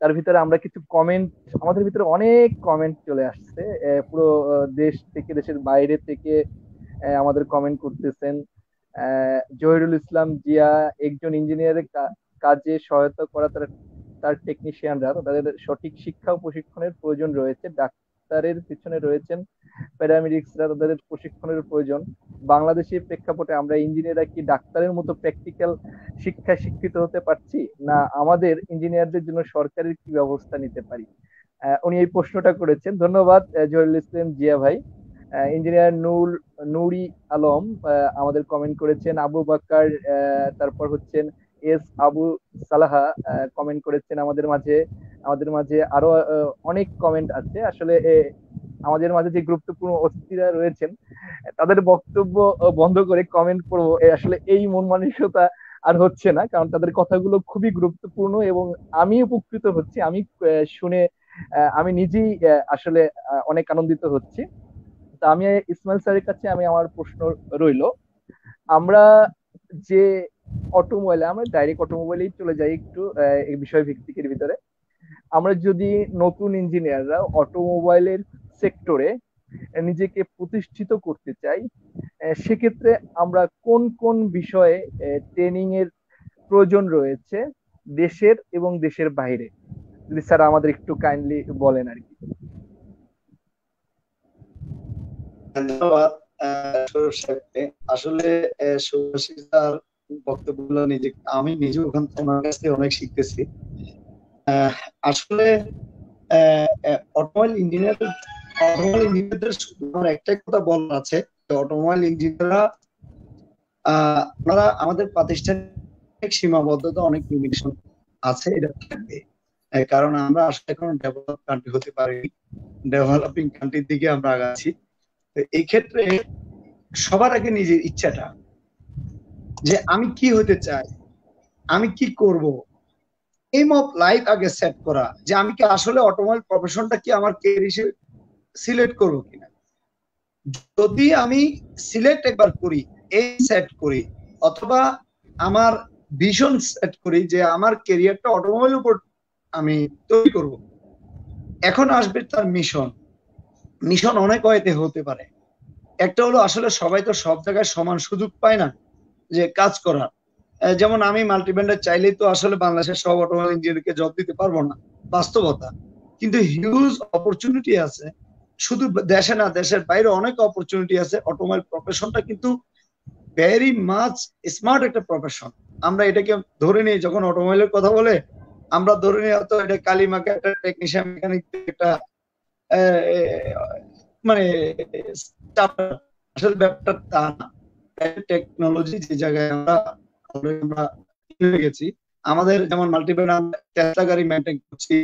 S1: তার ভিতরে আমরা কিছু কমেন্ট, আমাদের ভিতরে অনেক কমেন্ট চলে আসছে, পুরো দেশ থেকে, দেশের বাইরে থেকে আমাদের কমেন্ট করতেছেন। জহিরুল ইসলাম জিয়া, একজন ইঞ্জিনিয়ারের কাজে সহায়তা করা তার তার টেকনিশিয়ানরা, তাদের সঠিক শিক্ষা ও প্রশিক্ষণের প্রয়োজন রয়েছে। ডাক্তারের পিছনে রয়েছেন প্যারামেডিক্সরা, তাদের প্রশিক্ষণের প্রয়োজন। বাংলাদেশের প্রেক্ষাপটে আমরা ইঞ্জিনিয়াররা কি ডাক্তারের মতো প্র্যাকটিক্যাল শিক্ষায় শিক্ষিত হতে পারছি, না আমাদের ইঞ্জিনিয়ারদের জন্য সরকারের কি ব্যবস্থা নিতে পারি? উনি এই প্রশ্নটা করেছেন। ধন্যবাদ জহিরুল ইসলাম জিয়া ভাই। ইঞ্জিনিয়ার নুরি আলম আমাদের কমেন্ট করেছেন। আবু বাক্কার, তারপর হচ্ছেন এস আবু সালাহা কমেন্ট করেছেন আমাদের মাঝে আরো অনেক কমেন্ট আছে। আসলে আমাদের মাঝে যে গুরুত্বপূর্ণ অতিথিরা রয়েছেন তাদের বক্তব্য বন্ধ করে কমেন্ট করবো, আসলে এই মন মানসিকতা আর হচ্ছে না, কারণ তাদের কথাগুলো খুবই গুরুত্বপূর্ণ এবং আমি উপকৃত হচ্ছি। আমি শুনে আমি নিজেই আসলে অনেক আনন্দিত হচ্ছি। তা আমি ইসমাইল স্যারের কাছে আমি আমার প্রশ্ন রইল, আমরা যে অটোমোবাইলে, আমরা ডাইরেক্ট অটোমোবাইলেই চলে যাই একটু এই বিষয় ভিত্তিকের ভিতরে। আমরা যদি নতুন ইঞ্জিনিয়াররা অটোমোবাইলের সেক্টরে নিজেকে প্রতিষ্ঠিত করতে চাই, সেক্ষেত্রে আমরা কোন কোন বিষয়ে ট্রেনিং এর প্রয়োজন রয়েছে দেশের এবং দেশের বাইরে, যদি স্যার আমাদের একটু কাইন্ডলি বলেন আর কি।
S3: ধন্যবাদ সৌরভ সাহেবকে। আসলে সুভাষিস স্যার বক্তব্যগুলো আমি নিজে ওখান থেকে ওনার কাছ থেকে অনেক শিখতেছি। আসলে অটোমোবাইল ইঞ্জিনিয়ারদের আমার একটাই কথা বলার আছে, অটোমোবাইল ইঞ্জিনিয়াররা ওনারা আমাদের প্রাতিষ্ঠানিক সীমাবদ্ধতা অনেক লিমিটেশন আছে, এটা থাকবে, কারণ আমরা আসলে এখন ডেভেলপ কান্ট্রি হতে পারি, ডেভেলপিং কান্ট্রির দিকে আমরা আগাচ্ছি। এই ক্ষেত্রে সবার আগে নিজের ইচ্ছাটা, যে আমি কি হতে চাই, আমি কি করব, এইম অফ লাইফ আগে সেট করা, যে আমি কি আসলে অটোমোবাইল প্রফেশনটা কি আমার ক্যারিয়ার হিসেবে সিলেক্ট করবো কিনা। যদি আমি সিলেক্ট একবার করি, এই সেট করি, অথবা আমার ভিশন সেট করি যে আমার ক্যারিয়ারটা অটোমোবাইল উপর আমি তৈরি করব, এখন আসবে তার মিশন অনেক ওয়েতে হতে পারে। একটা হলো আসলে সবাই তো সব জায়গায় সমান সুযোগ পায় না যে কাজ করার। যেমন আমি মাল্টিব্র্যান্ডের চাইলেই তো আসলে বাংলাদেশের সব অটোমোবাইল ইঞ্জিনিয়ারকে জব দিতে পারবো না, বাস্তবতা। কিন্তু হিউজ অপরচুনিটি আছে, শুধু দেশে না, দেশের বাইরে অনেক অপরচুনিটি আছে। অটোমোবাইল প্রফেশনটা কিন্তু ভেরি মাচ স্মার্ট একটা প্রফেশন। আমরা এটাকে ধরে নিই, যখন অটোমোবাইলের কথা বলে আমরা ধরে নিই হয়তো এটা কালিমাকে একটা টেকনিশিয়ান, মেকানিক, একটা মানে আসলে ব্যাপারটা তা না। টেকনোলজি যে জায়গায় আমরা গেছি, আমাদের যেমন মাল্টিব্র্যান্ড টেসলা গাড়ি মেইনটেইন করছি,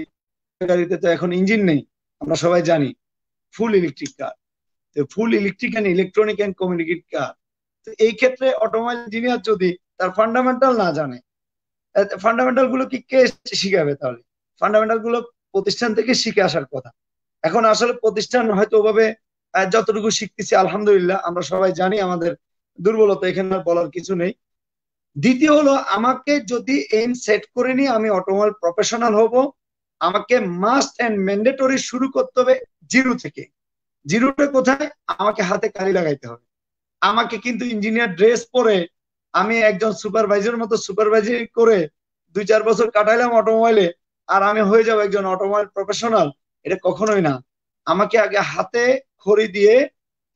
S3: গাড়িতে তো এখন ইঞ্জিন নেই, আমরা সবাই জানি, ফুল ইলেকট্রিক কার। তো full electric and electronic and communicate car. তো এই ক্ষেত্রে অটোমোবাইল ইঞ্জিনিয়ার যদি তার ফান্ডামেন্টাল না জানে, ফান্ডামেন্টাল গুলো কি কে শিখাবে? তাহলে ফান্ডামেন্টাল গুলো প্রতিষ্ঠান থেকে শিখে আসার কথা। এখন আসলে প্রতিষ্ঠান হয়তো ওভাবে যতটুকু শিখতেছি আলহামদুলিল্লাহ, আমরা সবাই জানি আমাদের দুর্বলতা, এখানে বলার কিছু নেই। দ্বিতীয় হলো, আমাকে যদি এইম সেট করে নিয়ে আমি অটোমোবাইল প্রফেশনাল হব, আমাকে মাস্ট এন্ড ম্যান্ডেটরি শুরু করতে হবে জিরো থেকে। জিরোটা কোথায়? আমাকে হাতে কালি লাগাইতে হবে। আমাকে কিন্তু ইঞ্জিনিয়ার ড্রেস পরে আমি একজন সুপারভাইজার মতো সুপারভাইজার করে 2-4 বছর কাটাইলাম অটোমোবাইলে, আর আমি হয়ে যাবো একজন অটোমোবাইল প্রফেশনাল, এটা কখনোই না। আমাকে আগে হাতে খড়ি দিয়ে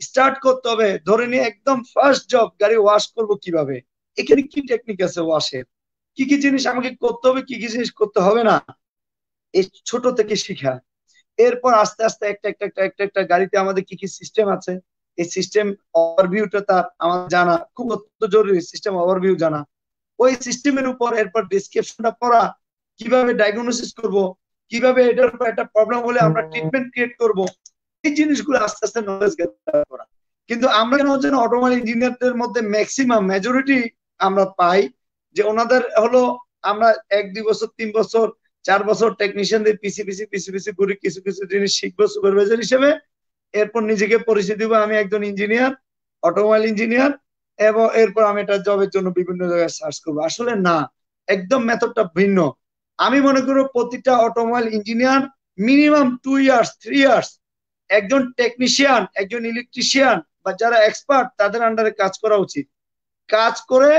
S3: স্টার্ট করতে হবে। ধরে নিয়ে একদম ফার্স্ট জব, গাড়ি ওয়াশ করবো কিভাবে, এখানে কি টেকনিক আছে ওয়াশের, কি কি জিনিস আমাকে করতে হবে, কি কি জিনিস করতে হবে না, এই ছোট থেকে শিখা। এরপর আস্তে আস্তে একটা একটা একটা একটা একটা গাড়িতে আমাদের কি কি সিস্টেম আছে, এই সিস্টেম ওভারভিউটা তার আমাদের জানা খুব অত্যন্ত জরুরি। সিস্টেম ওভারভিউ জানা, ওই সিস্টেমের উপর এরপর ডেসক্রিপশনটা পড়া, কিভাবে ডায়াগনোসিস করব, কিভাবে এটার উপর একটা প্রবলেম হলে আমরা ট্রিটমেন্ট ক্রিয়েট করব, এই জিনিসগুলো আস্তে আস্তে নলেজ গেদার করা। কিন্তু আমরা কেন যেন অটোমোবাইল ইঞ্জিনিয়ারদের মধ্যে ম্যাক্সিমাম মেজরিটি আমরা পাই যে ওনাদের হলো, আমরা 1-2 বছর 3 বছর 4 বছর টেকনিশিয়ানদের পিছি পিছি ঘুরে কিছু কিছু জিনিস শিখবো সুপারভাইজার হিসেবে, এরপর নিজেকে পরিচয় দিব আমি একজন ইঞ্জিনিয়ার, অটোমোবাইল ইঞ্জিনিয়ার, এবং এরপর আমি এটা জবের জন্য বিভিন্ন জায়গায় সার্চ করবো। আসলে না, একদম মেথডটা ভিন্ন। আমি মনে করি প্রতিটা automobile engineer minimum 2 years 3 years একজন টেকনিশিয়ান, একজন ইলেকট্রিশিয়ান বা যারা এক্সপার্ট তাদের আন্ডারে কাজ করা উচিত। কাজ করে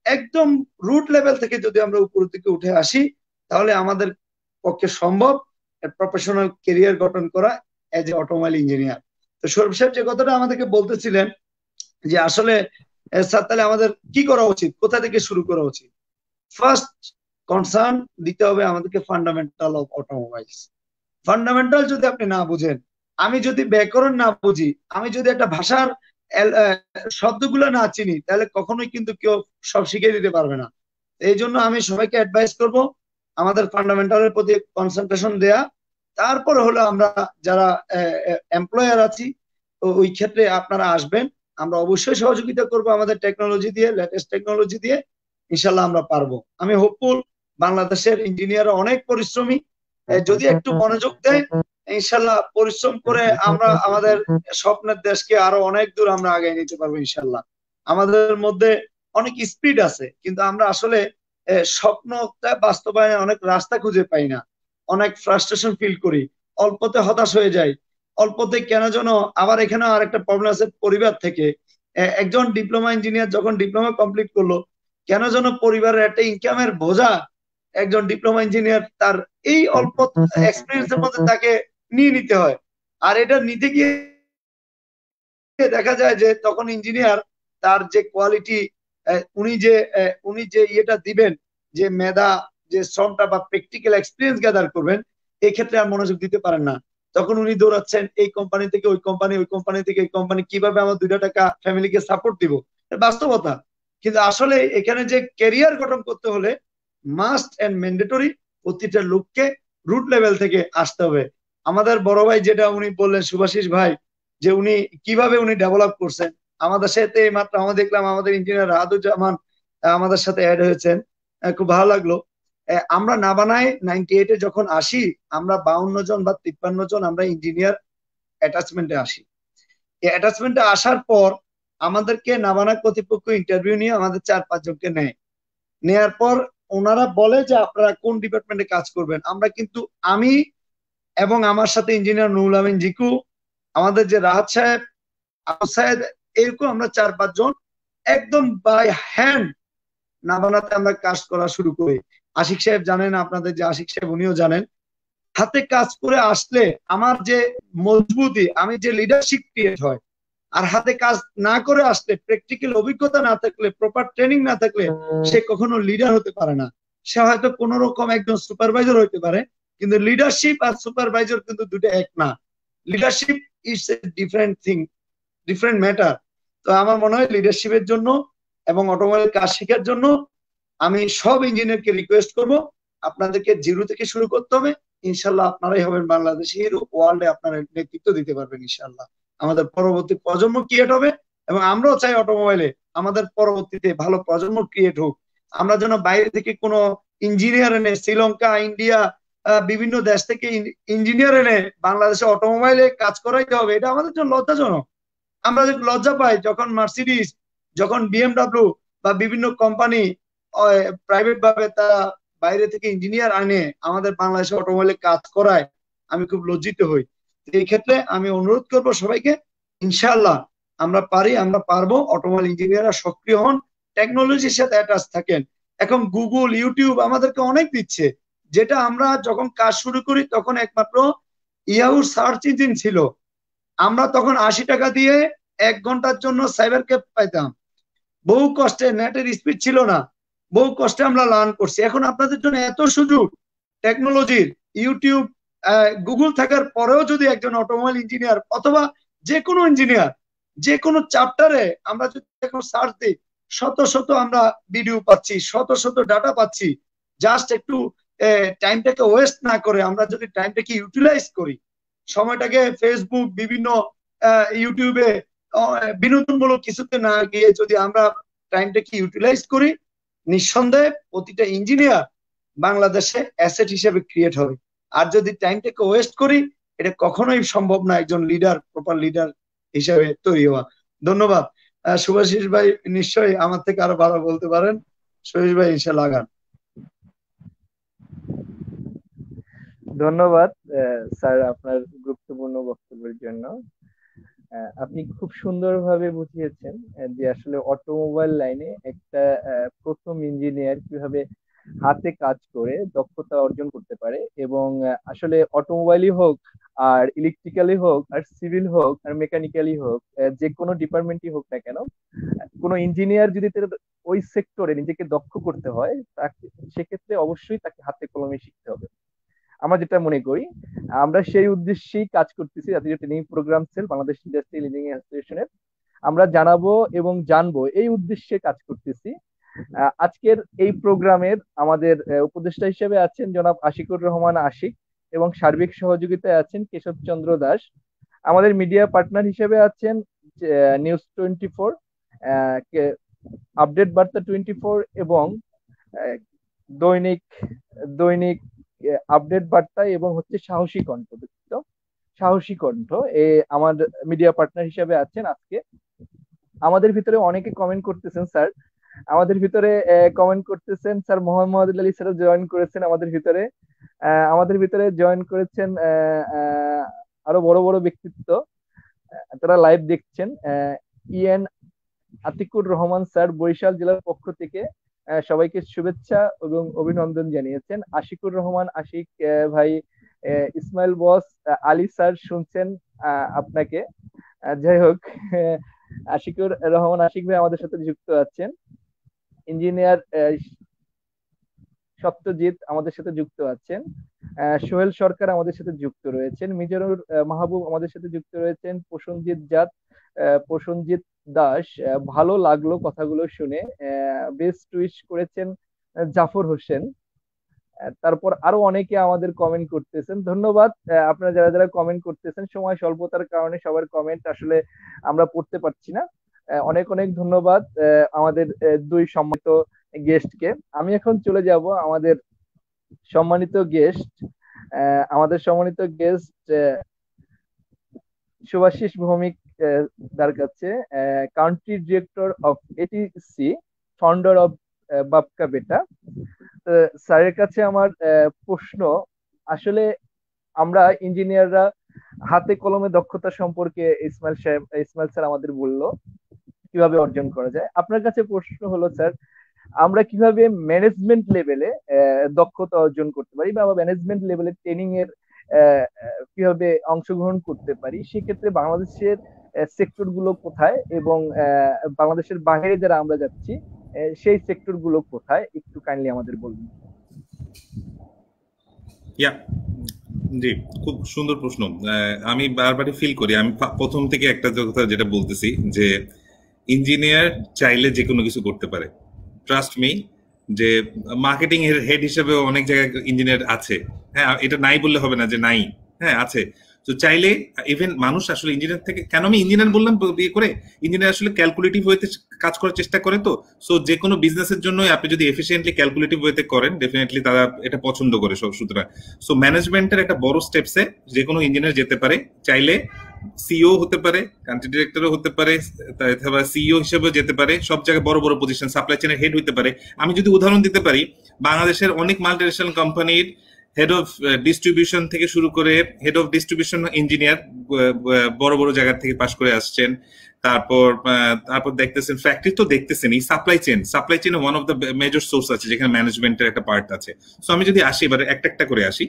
S3: একদম রুট লেভেল থেকে যদি আমরা উপর দিকে উঠে আসি, তাহলে আমাদের পক্ষে সম্ভব প্রফেশনাল কেরিয়ার গঠন করা এজ এ অটোমোবাইল ইঞ্জিনিয়ার। তো সৌরভ সাহেব যে কথাটা আমাদেরকে বলতেছিলেন যে আসলে স্যার তাহলে আমাদের কি করা উচিত, কোথা থেকে শুরু করা উচিত? ফার্স্ট কনসার্ন দিতে হবে আমাদেরকে ফান্ডামেন্টাল অফ অটোমোবাইলস। ফান্ডামেন্টাল যদি আপনি না বুঝেন, আমি যদি ব্যাকরণ না বুঝি, আমি যদি একটা ভাষার শব্দগুলো না চিনি, তাহলে কখনোই কিন্তু কেউ সব শিখিয়ে দিতে পারবে না। এই জন্য আমি সবাইকে অ্যাডভাইস করব আমাদের ফান্ডামেন্টালের প্রতি কনসেন্ট্রেশন দেয়া। তারপর হলো আমরা যারা এমপ্লয়ার আছি ওই ক্ষেত্রে আপনারা আসবেন, আমরা অবশ্যই সহযোগিতা করব আমাদের টেকনোলজি দিয়ে, লেটেস্ট টেকনোলজি দিয়ে। ইনশাল্লাহ আমরা পারবো। আমি হোপফুল বাংলাদেশের ইঞ্জিনিয়ার অনেক পরিশ্রমী, যদি একটু মনোযোগ দেয় ইনশাল্লাহ, পরিশ্রম করে আমরা আমাদের স্বপ্নের দেশকে আরো অনেক দূর আমরা আগায় নিতে পারবো ইনশাল্লাহ। আমাদের মধ্যে অনেক স্পিড আছে, কিন্তু আমরা আসলে স্বপ্নটা বাস্তবায়নে অনেক রাস্তা খুঁজে পাই না, অনেক ফ্রাস্ট্রেশন ফিল করি, অল্পতে হতাশ হয়ে যাই, অল্পতে কেন যেন। আবার এখানে আরেকটা প্রবলেম আছে পরিবার থেকে। একজন ডিপ্লোমা ইঞ্জিনিয়ার যখন ডিপ্লোমা কমপ্লিট করলো, কেন যেন পরিবারের একটা ইনকামের বোঝা একজন ডিপ্লোমা ইঞ্জিনিয়ার তার এই অল্প এক্সপিরিয়েন্সের মধ্যে তাকে নিয়ে নিতে হয়। আর এটা নিতে গিয়ে দেখা যায় যে তখন ইঞ্জিনিয়ার তার যে কোয়ালিটি, উনি যে ইয়েটা দিবেন, যে মেধা, যে শ্রমটা বা প্র্যাকটিক্যাল এক্সপিরিয়েন্স গ্যাদার করবেন, এই ক্ষেত্রে আর মনোযোগ দিতে পারেন না। তখন উনি দৌড়াচ্ছেন এই কোম্পানি থেকে ওই কোম্পানি, ওই কোম্পানি থেকে এই কোম্পানি, কিভাবে আমার 2টা টাকা ফ্যামিলিকে সাপোর্ট দিব, বাস্তবতা। কিন্তু আসলে এখানে যে ক্যারিয়ার গঠন করতে হলে মাস্ট এন্ড ম্যান্ডেটরি প্রতিটা লোককে রুট লেভেল থেকে আসতে হবে। আমাদের বড় ভাই যেটা উনি বললেন, সুভাষিস ভাই, যে উনি কিভাবে উনি ডেভেলপ করছেন আমাদের সাথে। মাত্র আমরা দেখলাম আমাদের ইঞ্জিনিয়ার রাহাদুজ্জামান আমাদের সাথে অ্যাড হয়েছেন, খুব ভালো লাগলো। আমরা না বানায় 98-এ যখন আসি, আমরা 52 জন বা 53 জন আমরা ইঞ্জিনিয়ার অ্যাটাচমেন্টে আসি। এই অ্যাটাচমেন্টে আসার পর আমাদেরকে নাবানা কর্তৃপক্ষ ইন্টারভিউ নিয়ে আমাদের 4-5 জনকে নেয়ার পর ওনারা বলে যে আপনারা কোন ডিপার্টমেন্টে কাজ করবেন। আমরা কিন্তু আমি এবং আমার সাথে ইঞ্জিনিয়ার নুরুল আমিন জিকু, আমাদের যে রাহাত সাহেব, আবু সাহেদ, এরকম আমরা 4-5 জন একদম বাই হ্যান্ড নাবানাতে আমরা কাজ করা শুরু করি। আশিক সাহেব জানেন, আপনাদের যে আশিক সাহেব উনিও জানেন, হাতে কাজ করে আসলে আমার যে মজবুতি, আমি যে লিডারশিপ ক্রিয়েট হয়। আর হাতে কাজ না করে আসলে, প্র্যাকটিক্যাল অভিজ্ঞতা না থাকলে, প্রপার ট্রেনিং না থাকলে সে কখনো লিডার হতে পারে না। সে হয়তো কোন রকম একজন সুপারভাইজার হইতে পারে, কিন্তু লিডারশিপ আর সুপারভাইজার কিন্তু দুটো এক না। Leadership is a different thing, different matter. তো আমার মনে হয় লিডারশিপের জন্য এবং অটোমোবাইল কাজ শেখার জন্য আমি সব ইঞ্জিনিয়ারকে রিকোয়েস্ট করব, আপনাদেরকে জিরো থেকে শুরু করতে হবে। ইনশাল্লাহ আপনারাই হবেন বাংলাদেশি হিরো, ওয়ার্ল্ডে আপনারা নেতৃত্ব দিতে পারবেন ইনশাল্লাহ। আমাদের পরবর্তী প্রজন্ম ক্রিয়েট হবে এবং আমরাও চাই অটোমোবাইলে আমাদের পরবর্তীতে ভালো প্রজন্ম ক্রিয়েট হোক। আমরা যেন বাইরে থেকে কোনো ইঞ্জিনিয়ার এনে, শ্রীলঙ্কা, ইন্ডিয়া, বিভিন্ন দেশ থেকে ইঞ্জিনিয়ার এনে বাংলাদেশে অটোমোবাইলে কাজ করাইতে হবে, এটা আমাদের জন্য লজ্জাজনক। আমরা লজ্জা পাই যখন মার্সিডিজ, যখন বিএমডাব্লিউ বা বিভিন্ন কোম্পানি প্রাইভেট ভাবে তারা বাইরে থেকে ইঞ্জিনিয়ার আনে আমাদের বাংলাদেশে অটোমোবাইলে কাজ করায়, আমি খুব লজ্জিত হই। এই ক্ষেত্রে আমি অনুরোধ করব সবাইকে, ইনশাআল্লাহ আমরা পারি, আমরা পারবো। অটোমোবাইল ইঞ্জিনিয়াররা সক্রিয় হন, টেকনোলজির সাথে অ্যাটাচ থাকেন। এখন গুগল, ইউটিউব আমাদেরকে অনেক দিচ্ছে, যেটা আমরা যখন কাজ শুরু করি তখন একমাত্র ইয়াহু সার্চ ইঞ্জিন ছিল। আমরা তখন 80 টাকা দিয়ে 1 ঘন্টার জন্য সাইবার ক্যাফ পাইতাম। বহু কষ্টে, নেটের স্পিড ছিল না, বহু কষ্টে আমরা লার্ন করছি। এখন আপনাদের জন্য এত সুযোগ টেকনোলজির, ইউটিউব, গুগল থাকার পরেও যদি একজন অটোমোবাইল ইঞ্জিনিয়ার অথবা যে কোনো ইঞ্জিনিয়ার যে কোনো চ্যাপ্টারে আমরা যদি এখন সার্চ দিই, শত শত আমরা ভিডিও পাচ্ছি, শত শত ডাটা পাচ্ছি। জাস্ট একটু টাইমটাকে ওয়েস্ট না করে আমরা যদি টাইমটাকে ইউটিলাইজ করি, সময়টাকে ফেসবুক, বিভিন্ন ইউটিউবে বিনোদনমূলক কিছুতে না গিয়ে যদি আমরা টাইমটাকে ইউটিলাইজ করি, নিঃসন্দেহে প্রতিটা ইঞ্জিনিয়ার বাংলাদেশে অ্যাসেট হিসেবে ক্রিয়েট হবে। আর যদি টাইমটাকে ওয়েস্ট করি, এটা কখনোই সম্ভব না একজন লিডার, প্রপার লিডার হিসেবে তৈরি হওয়া। ধন্যবাদ। শুভাশিস ভাই নিশ্চয়ই আমার থেকে আরো ভালো বলতে পারেন। শুভাশিস ভাই ইনশাআল্লাহ আগান।
S1: ধন্যবাদ স্যার আপনার গুরুত্বপূর্ণ বক্তব্যের জন্য। আপনি খুব সুন্দরভাবে বুঝিয়েছেন যে আসলে অটোমোবাইল লাইনে একটা প্রথম ইঞ্জিনিয়ার কিভাবে হাতে কাজ করে দক্ষতা অর্জন করতে পারে, এবং আসলে অটোমোবাইলই হোক আর ইলেকট্রিক্যালি হোক আর সিভিল হোক আর মেকানিক্যালি হোক, যে কোনো ডিপার্টমেন্টই হোক না কেন, কোনো ইঞ্জিনিয়ার যদি তার ওই সেক্টরে নিজেকে দক্ষ করতে হয় তাকে সেক্ষেত্রে অবশ্যই তাকে হাতে কলমে শিখতে হবে। আমরা যেটা মনে করি, আমরা সেই উদ্দেশ্যেই কাজ করতেছি জাতীয় training program cell Bangladesh industrial engineering অ্যাসোসিয়েশনের। আমরা জানাবো এবং জানবো এই উদ্দেশ্যে কাজ করতেছি। আজকের এই প্রোগ্রামের আমাদের উপদেষ্টা হিসেবে আছেন জনাব আশিকুর রহমান আশিক, এবং সার্বিক সহযোগিতায় আছেন কেশব চন্দ্র দাস। আমাদের মিডিয়া পার্টনার হিসেবে আছেন নিউজ 24, আপডেট বার্তা 24 এবং দৈনিক দৈনিক আপডেট বার্তা, এবং হচ্ছে সাহসী কণ্ঠ, দুঃখিত, সাহসী কণ্ঠ আমার মিডিয়া পার্টনার হিসেবে আছেন আজকে। আমাদের ভিতরে অনেকে কমেন্ট করতেছেন স্যার, আমাদের ভিতরে কমেন্ট করতেছেন sir Mohammad Ali sir join করেছেন আমাদের ভিতরে, আমাদের ভিতরে জয়েন করেছেন আরো বড় বড় ব্যক্তিত্ব, তারা লাইভ দেখছেন। ইএন আতিকুর রহমান স্যার বরিশাল জেলার পক্ষ থেকে সবাইকে শুভেচ্ছা এবং অভিনন্দন জানিয়েছেন। আশিকুর রহমান আশিক ভাই, ইসমাইল বস, আলী স্যার শুনছেন আপনাকে। যাই হোক, আশিকুর রহমান আশিক ভাই আমাদের সাথে যুক্ত আছেন। ইঞ্জিনিয়ার সত্যজিৎ আমাদের সাথে যুক্ত আছেন। সোহেল সরকার আমাদের সাথে যুক্ত রয়েছেন। মিজানুর মাহবুব আমাদের সাথে যুক্ত রয়েছেন। প্রসেনজিৎ দাস, ভালো লাগলো কথাগুলো শুনে, বেস্ট উইশ করেছেন জাফর হোসেন। তারপর আরো অনেকে আমাদের কমেন্ট করতেছেন, ধন্যবাদ। আপনারা যারা যারা কমেন্ট করতেছেন, সময় স্বল্পতার কারণে সবার কমেন্ট আসলে আমরা পড়তে পারছি না। অনেক অনেক ধন্যবাদ আমাদের দুই সম্মানিত গেস্টকে। আমি এখন চলে যাব আমাদের সম্মানিত গেস্ট শুভাশিস ভৌমিক তার কাছে, country director of ATC, founder of Baapka Beta. স্যারের কাছে আমার প্রশ্ন, আসলে আমরা ইঞ্জিনিয়াররা হাতে কলমে দক্ষতা সম্পর্কে ইসমাইল স্যার আমাদের বললো কিভাবে অর্জন করা যায়। আপনার কাছে প্রশ্ন হলো স্যার, আমরা কিভাবে ম্যানেজমেন্ট লেভেলে দক্ষতা অর্জন করতে পারি, বা ম্যানেজমেন্ট লেভেলে ট্রেনিং এর কিভাবে অংশগ্রহণ করতে পারি? সেক্ষেত্রে বাংলাদেশের সেক্টর গুলো কোথায়, এবং বাংলাদেশের বাইরে যারা আমরা যাচ্ছি সেই সেক্টর গুলো কোথায়, একটু কাইন্ডলি আমাদের বলুন।
S2: জি, খুব সুন্দর প্রশ্ন। আমি বারবারই ফিল করি, আমি প্রথম থেকে একটা কথা যেটা বলতেছি যে ইঞ্জিনিয়ার চাইলে যে কোনো কিছু করতে পারে। ট্রাস্ট মি, যে মার্কেটিং এর হেড হিসেবে অনেক জায়গায় ইঞ্জিনিয়ার আছে, হ্যাঁ, এটা নাই বললে হবে না যে নাই, হ্যাঁ আছে। তো চাইলে ইভেন মানুষ আসলে ইঞ্জিনিয়ার থেকে, কেন আমি ইঞ্জিনিয়ার বললাম বিয়ে করে, ইঞ্জিনিয়ার আসলে ক্যালকুলেটিভ ওয়েতে কাজ করার চেষ্টা করে। তো সো যে কোনো বিজনেসের জন্য আপনি যদি এফিসিয়েন্টলি ক্যালকুলেটিভ ওয়েতে করেন, ডেফিনেটলি তারা এটা পছন্দ করে সব। সুতরাং সো ম্যানেজমেন্টের একটা বড় স্টেপসে যে কোনো ইঞ্জিনিয়ার যেতে পারে, চাইলে সিইও হতে পারে, কান্ট্রি ডিরেক্টরও হতে পারে, অথবা সিইও হিসেবে যেতে পারে, সব জায়গায় বড় বড় পজিশন, সাপ্লাই চেনের হেড হতে পারে। আমি যদি উদাহরণ দিতে পারি, বাংলাদেশের অনেক মাল্টিনেশনাল কোম্পানির হেড অফ ডিস্ট্রিবিউশন থেকে শুরু করে হেড অফ ডিস্ট্রিবিউশন ইঞ্জিনিয়ার বড় বড় জায়গা থেকে পাশ করে আসছেন। তারপর দেখতেছেন ফ্যাক্টরি, তো দেখতেছেন এই supply chain one of the major source আছে যেখানে ম্যানেজমেন্টের একটা পার্ট আছে। সো আমি যদি আসি এবারে একটা করে আসি,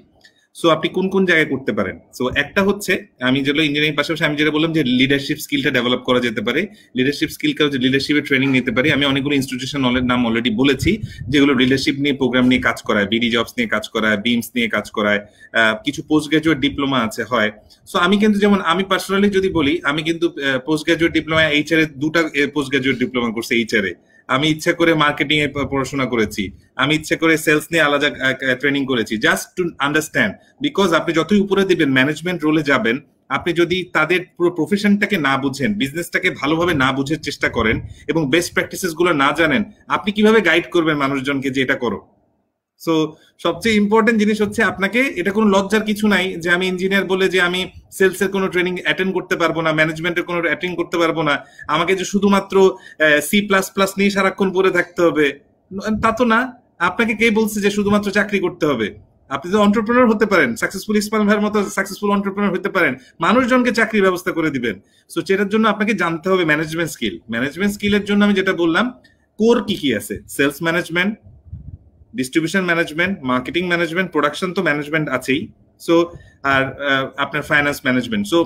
S2: সো আপনি কোন কোন জায়গায় করতে পারেন। সো একটা হচ্ছে, আমি যেগুলো ইঞ্জিনিয়ারিং পাশাপাশি আমি যেটা বললাম যে লিডারশিপ স্কিলটা ডেভেলপ করা যেতে পারে, লিডারশিপ স্কিলটা হচ্ছে লিডারশিপের ট্রেনিং নিতে পারি। আমি অনেকগুলো ইনস্টিটিউশনের নাম অলরেডি বলেছি যেগুলো লিডারশিপ নিয়ে প্রোগ্রাম নিয়ে কাজ করায়, বিডি জবস নিয়ে কাজ করায়, বিমস নিয়ে কাজ করায়, কিছু পোস্ট গ্রাজুয়েট ডিপ্লোমা আছে হয়। সো আমি কিন্তু, যেমন আমি পার্সোনালি যদি বলি, আমি কিন্তু পোস্ট গ্রাজুয়েট ডিপ্লোমা এইচআর এ 2টা পোস্ট গ্রাজুয়েট ডিপ্লোমা করছি এইচআর এ। আমি ইচ্ছা করে মার্কেটিং এ পড়াশোনা করেছি, আমি ইচ্ছা করে সেলস নিয়ে আলাদা ট্রেনিং করেছি, জাস্ট টু আন্ডারস্ট্যান্ড। বিকজ আপনি যতই উপরে দিবেন, ম্যানেজমেন্ট রোলে যাবেন, আপনি যদি তাদের পুরো প্রফেশনটাকে না বুঝেন, বিজনেসটাকে ভালোভাবে না বুঝে চেষ্টা করেন এবং বেস্ট প্র্যাকটিসেস গুলো না জানেন, আপনি কিভাবে গাইড করবেন মানুষজনকে যে এটা করো? সো সবচেয়ে ইম্পর্টেন্ট জিনিস হচ্ছে, আপনাকে এটা কোনো লজ্জার কিছু নাই যে আমি ইঞ্জিনিয়ার বলে যে আমি সেলস এর কোনো ট্রেনিং অ্যাটেন্ড করতে পারবো না, ম্যানেজমেন্টের কোনো অ্যাটেন্ড করতে পারবো না, আমাকে যে শুধুমাত্র C++ নিয়ে সারাক্ষণ পড়ে থাকতে হবে, তা তো না। আপনাকে কে বলছে যে শুধুমাত্র চাকরি করতে হবে? আপনি তো এন্টারপ্রেনার হতে পারেন, সাকসেসফুল ইসমাইল ভাইয়ের মতো সাকসেসফুল এন্টারপ্রেনার হতে পারেন, মানুষজনকে চাকরির ব্যবস্থা করে দিবেন। সো সেটার জন্য আপনাকে জানতে হবে ম্যানেজমেন্ট স্কিল। ম্যানেজমেন্ট স্কিলের জন্য আমি যেটা বললাম, কোর কি কি আছে, sales management, distribution management, marketing management, production তো ম্যানেজমেন্ট আছেই, সো আর আপনার ফাইন্যান্স ম্যানেজমেন্ট। সো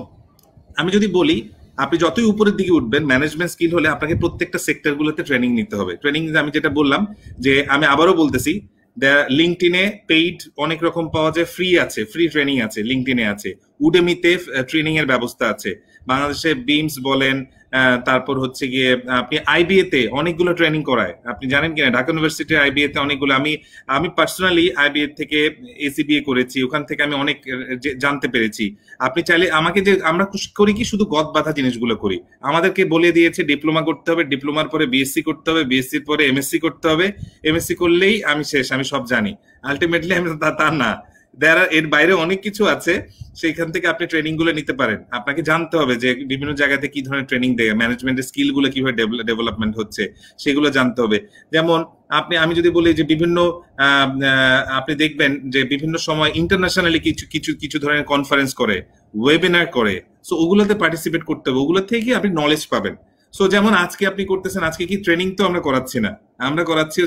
S2: আমি যদি বলি, আপনি যতই উপরের দিকে উঠবেন, ম্যানেজমেন্ট স্কিল হলে আপনাকে প্রত্যেকটা সেক্টর গুলোতে ট্রেনিং নিতে হবে। ট্রেনিং আমি যেটা বললাম, যে আমি আবারও বলতেছি, লিঙ্কডইনে পেইড অনেক রকম পাওয়া যায়, ফ্রি আছে, ফ্রি ট্রেনিং আছে, লিঙ্কডইনে আছে, উডেমিতে ট্রেনিং এর ব্যবস্থা আছে, বাংলাদেশে বিমস বলেন, তারপর হচ্ছে গিয়ে আপনি আইবিএ তে অনেকগুলো ট্রেনিং করায়, আপনি জানেন কিনা, ঢাকা ইউনিভার্সিটির আইবিএ তে অনেকগুলো, আমি পার্সোনালি আইবিএ থেকে এসিবিএ করেছি, ওখান থেকে আমি অনেক জানতে পেরেছি। আপনি চাইলে আমাকে, যে আমরা করি কি শুধু গদ বাঁধা জিনিসগুলো করি, আমাদেরকে বলে দিয়েছে ডিপ্লোমা করতে হবে, ডিপ্লোমার পরে বিএসসি করতে হবে, বিএসসির পরে এমএসসি করতে হবে, এমএসসি করলেই আমি শেষ, আমি সব জানি। আলটিমেটলি আমি তা না, এর বাইরে অনেক কিছু আছে, সেইখান থেকে আপনি ট্রেনিং গুলো নিতে পারেন। আপনাকে জানতে হবে যে বিভিন্ন জায়গাতে কি ধরনের ট্রেনিং দেয়, ম্যানেজমেন্টের স্কিল গুলো কিভাবে ডেভেলপমেন্ট হচ্ছে সেগুলো জানতে হবে। যেমন আমি যদি বলি যে বিভিন্ন আপনি দেখবেন যে বিভিন্ন সময় ইন্টারন্যাশনালি কিছু কিছু কিছু ধরনের কনফারেন্স করে, ওয়েবিনার করে, সো ওগুলোতে পার্টিসিপেট করতে হবে, ওগুলো থেকে আপনি নলেজ পাবেন। সো যেমন আজকে আপনি করতেছেন, আজকে কি ট্রেনিং তো আমরা করাচ্ছি না, আমরা করাচ্ছি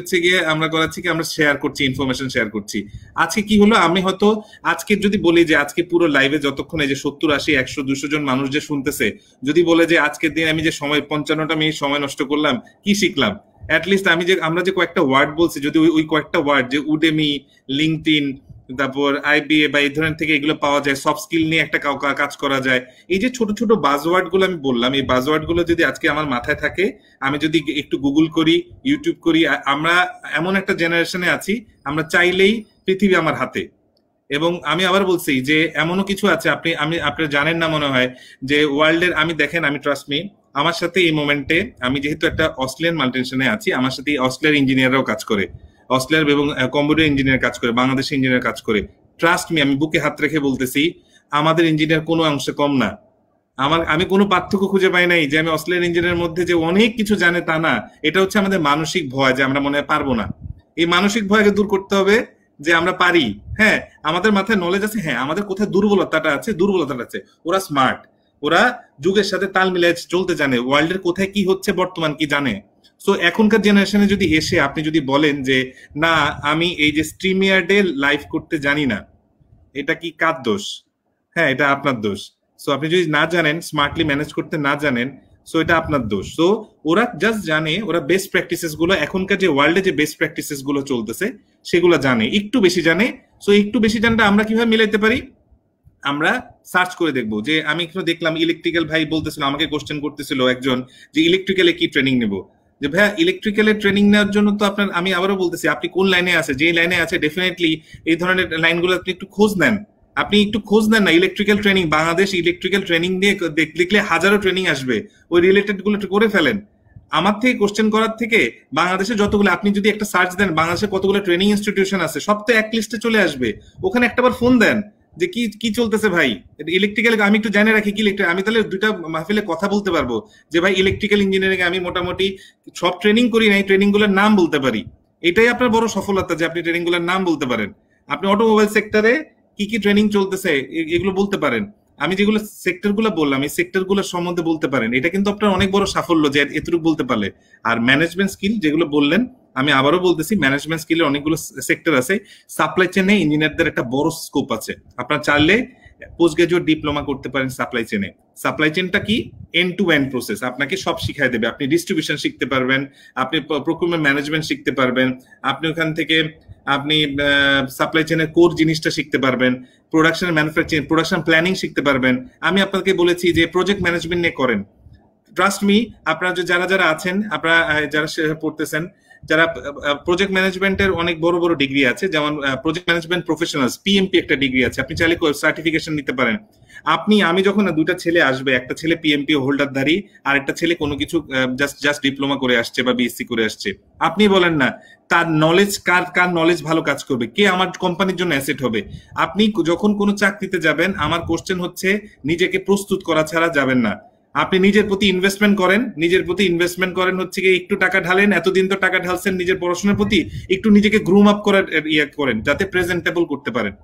S2: কি আমরা শেয়ার করছি, ইনফরমেশন শেয়ার করছি। আজকে কি হলো, আমি হয়তো আজকে যদি বলি যে আজকে পুরো লাইভে যতক্ষণ এই যে 70, 80, 100, 200 জন মানুষ যে শুনতেছে, যদি বলে যে আজকের দিন আমি যে সময় 55টা মিনিট সময় নষ্ট করলাম, কি শিখলাম, অ্যাটলিস্ট আমরা যে কয়েকটা ওয়ার্ড বলছি, যদি ওই কয়েকটা ওয়ার্ড, যে উডেমি, লিঙ্কডইন, তারপর আইবিএ বা এই ধরনের থেকে এগুলো পাওয়া যায়, সফট স্কিল নিয়ে একটা কাজ করা যায়, এই যে ছোট ছোট বাজওয়ার্ড গুলো আমি বললাম, এই বাজওয়ার্ড গুলো যদি আজকে আমার মাথায় থাকে, আমি যদি একটু গুগল করি, ইউটিউব করি, আমরা এমন একটা জেনারেশনে আছি, আমরা চাইলেই পৃথিবী আমার হাতে। এবং আমি আবার বলছি যে এমনও কিছু আছে, আপনি জানেন না মনে হয়, যে ওয়ার্ল্ডের, আমি ট্রাস্ট মি, আমার সাথে এই মোমেন্টে, আমি যেহেতু একটা অস্ট্রেলিয়ান মাল্টিনেশনে আছি, আমার সাথে অস্ট্রেলিয়ার ইঞ্জিনিয়াররাও কাজ করে, অস্ট্রেলিয়ার এবং কম্পিউটার ইঞ্জিনিয়ার কাজ করে, বাংলাদেশের ইঞ্জিনিয়ার কাজ করে। ট্রাস্ট মি, আমি বুকে হাত রেখে বলতেছি, আমাদের ইঞ্জিনিয়ার কোনো অংশে কম না। আমি কোনো পার্থক্য খুঁজে পাই নাই যে আমি অস্ট্রেলিয়ান ইঞ্জিনিয়ারের মধ্যে যে অনেক কিছু জানে তা না। এটা হচ্ছে আমাদের মানসিক ভয়, যে আমরা মনে হয় পারবো না। এই মানসিক ভয়কে দূর করতে হবে, যে আমরা পারি। হ্যাঁ, আমাদের মাথায় নলেজ আছে, হ্যাঁ, আমাদের কোথায় দুর্বলতাটা আছে। ওরা স্মার্ট, ওরা যুগের সাথে তাল মিলিয়ে চলতে জানে, ওয়ার্ল্ডের কোথায় কি হচ্ছে বর্তমান কি জানে। সো এখনকার জেনারেশনে যদি এসে আপনি যদি বলেন যে না, আমি এই যে স্ট্রিমিয়ার্ডে লাইভ করতে জানি না, এটা কি কার দোষ? হ্যাঁ, এটা আপনার দোষ। সো আপনি যদি না জানেন, স্মার্টলি ম্যানেজ করতে না জানেন, সো এটা আপনার দোষ। সো ওরা জাস্ট জানে, ওরা বেস্ট প্র্যাকটিসেস গুলো, এখনকার যে ওয়ার্ল্ডে যে বেস্ট প্র্যাকটিসেস গুলো চলতেছে সেগুলো জানে, একটু বেশি জানে। সো একটু বেশি জানটা আমরা কিভাবে মিলাইতে পারি, আমরা সার্চ করে দেখবো। যে আমি একটু দেখলাম ইলেকট্রিক্যাল ভাই বলতেছিল, আমাকে কোশ্চেন করতেছিল একজন, যে ইলেকট্রিক্যালে কি ট্রেনিং নেবো, যে ভাইয়া ইলেকট্রিক্যালের ট্রেনিং নেওয়ার জন্য তো আপনার, আমি আবারও বলতেছি, আপনি কোন লাইনে আছে, যে লাইনে আছে ডেফিনেটলি এই ধরনের লাইনগুলো আপনি একটু খোঁজ নেন, না। Electrical training, Bangladesh electrical training দিয়ে দেখলে হাজারো ট্রেনিং আসবে, ওই রিলেটেড গুলো করে ফেলেন। আমার থেকে কোশ্চেন করার থেকে বাংলাদেশে যতগুলো, আপনি যদি একটা সার্চ দেন বাংলাদেশে কতগুলো ট্রেনিং ইনস্টিটিউশন আছে, সব তো এক লিস্টে চলে আসবে। ওখানে একটাবার ফোন দেন যে কি চলতেছে ভাই ইলেকট্রিক্যাল, আমি একটু জানে রাখি কি আমি তাহলে দুইটা মাহফিলে কথা বলতে পারবো, যে ভাই ইলেকট্রিক্যাল ইঞ্জিনিয়ারিং আমি মোটামুটি সব ট্রেনিং করি নাই, ট্রেনিং গুলোর নাম বলতে পারি। এটাই আপনার বড় সফলতা, যে আপনি ট্রেনিং গুলোর নাম বলতে পারেন। আপনি অটোমোবাইল সেক্টরে কি ট্রেনিং চলতেছে এগুলো বলতে পারেন। আমি যেগুলো সেক্টর গুলো বললাম, এই সেক্টর গুলোর সম্বন্ধে বলতে পারেন, এটা কিন্তু আপনার অনেক বড় সাফল্য, যে এতটুকু বলতে পারলে। আর ম্যানেজমেন্ট স্কিল যেগুলো বললেন, আমি আবারও বলতেছি, ম্যানেজমেন্ট স্কিলের অনেকগুলো সেক্টর আছে। সাপ্লাই চেনে ইঞ্জিনিয়ারদের একটা বড় স্কোপ আছে। আপনার চাইলে পোস্ট গ্রাজুয়েট ডিপ্লোমা করতে পারেন সাপ্লাই চেনে। সাপ্লাই চেনটা কি? এন্ড টু এন্ড প্রসেস, আপনাকে সব শিখাই দেবে। আপনি ডিস্ট্রিবিউশন শিখতে পারবেন, আপনি প্রকিউরমেন্ট ম্যানেজমেন্ট শিখতে পারবেন, আপনি ওখান থেকে আপনি সাপ্লাই চেনের কোর জিনিসটা শিখতে পারবেন, প্রোডাকশন ম্যানুফ্যাকচারিং, প্রোডাকশন প্ল্যানিং শিখতে পারবেন। আমি আপনাকে বলেছি যে প্রজেক্ট ম্যানেজমেন্ট নিয়ে করেন। ট্রাস্ট মি, আপনারা যারা আছেন, আপনারা যারা পড়তেছেন, যারা প্রজেক্ট ম্যানেজমেন্টের অনেক বড় বড় ডিগ্রি আছে, যেমন প্রজেক্ট ম্যানেজমেন্ট প্রফেশনালস, পিএমপি একটা ডিগ্রি আছে, আপনি চাইলে সার্টিফিকেশন নিতে পারেন। আমি যখন দুটা ছেলে আসবে, একটা ছেলে পিএমপি হোল্ডারধারী আর একটা ছেলে কোনো কিছু জাস্ট ডিপ্লোমা করে আসছে বা বিএসসি করে আসছে, আপনি বলেন না তার নলেজ, কার নলেজ ভালো কাজ করবে, কে আমার কোম্পানির জন্য অ্যাসেট হবে। আপনি যখন কোনো চাকরিতে যাবেন, আমার কোশ্চেন হচ্ছে নিজেকে প্রস্তুত করা ছাড়া যাবেন না। আপনি নিজের প্রতি ইনভেস্টমেন্ট করেন হচ্ছে কি একটু টাকা ঢালেন, এতদিন তো টাকা ঢালছেন নিজের পড়াশোনার প্রতি, একটু নিজেকে গ্রুম আপ করার ইয়ে করেন যাতে প্রেজেন্টেবল করতে পারেন।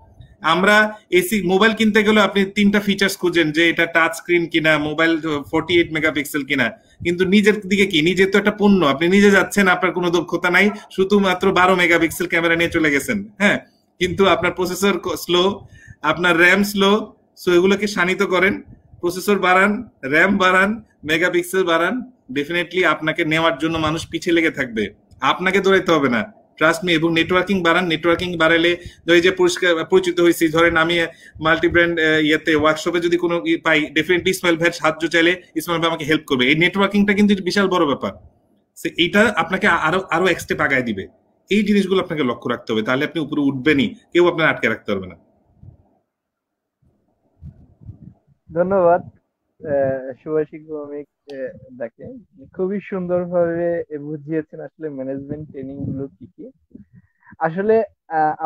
S2: আমরা এসি মোবাইল কিনতে গেলে আপনি 3টা ফিচার্স খুঁজেন যে এটা টাচ স্ক্রিন কিনা, মোবাইল 48 মেগাপিক্সেল কিনা, কিন্তু নিজের দিকে কি, নিজে তো একটা পণ্য, আপনি নিজে যাচ্ছেন, আপনার কোনো দক্ষতা নাই, শুধুমাত্র 12 মেগাপিক্সেল ক্যামেরা নিয়ে চলে গেছেন, হ্যাঁ, কিন্তু আপনার প্রসেসর স্লো, আপনার র্যাম স্লো। সো এগুলোকে শানিত করেন, প্রসেসর বাড়ান, র্যাম বাড়ান, মেগাপিক্সেল বাড়ান, ডেফিনেটলি আপনাকে নেওয়ার জন্য মানুষ পিছিয়ে লেগে থাকবে, আপনাকে দৌড়াইতে হবে না, ট্রাস্ট মি। এবং নেটওয়ার্কিং বাড়ান, নেটওয়ার্কিং বাড়ালে ওই যে পরিচিত হয়েছি, ধরেন আমি মাল্টি ব্র্যান্ড ইয়েতে ওয়ার্কশপে যদি কোনো পাই, ডেফিনেটলি ইসমাইল ভাইয়ের সাহায্য চাইলে ইসমাইল ভাই আমাকে হেল্প করবে। এই নেটওয়ার্কিংটা কিন্তু বিশাল বড় ব্যাপার, এইটা আপনাকে আরো আরো এক স্টেপ আগায় দিবে। এই জিনিসগুলো আপনাকে লক্ষ্য রাখতে হবে, তাহলে আপনি উপরে উঠবেনই, কেউ আপনার আটকে রাখতে পারবে না।
S1: ধন্যবাদ শুভাশিক ভৌমিক দাকে, খুবই সুন্দরভাবে বুঝিয়েছেন আসলে ম্যানেজমেন্ট ট্রেনিং গুলো কি কি। আসলে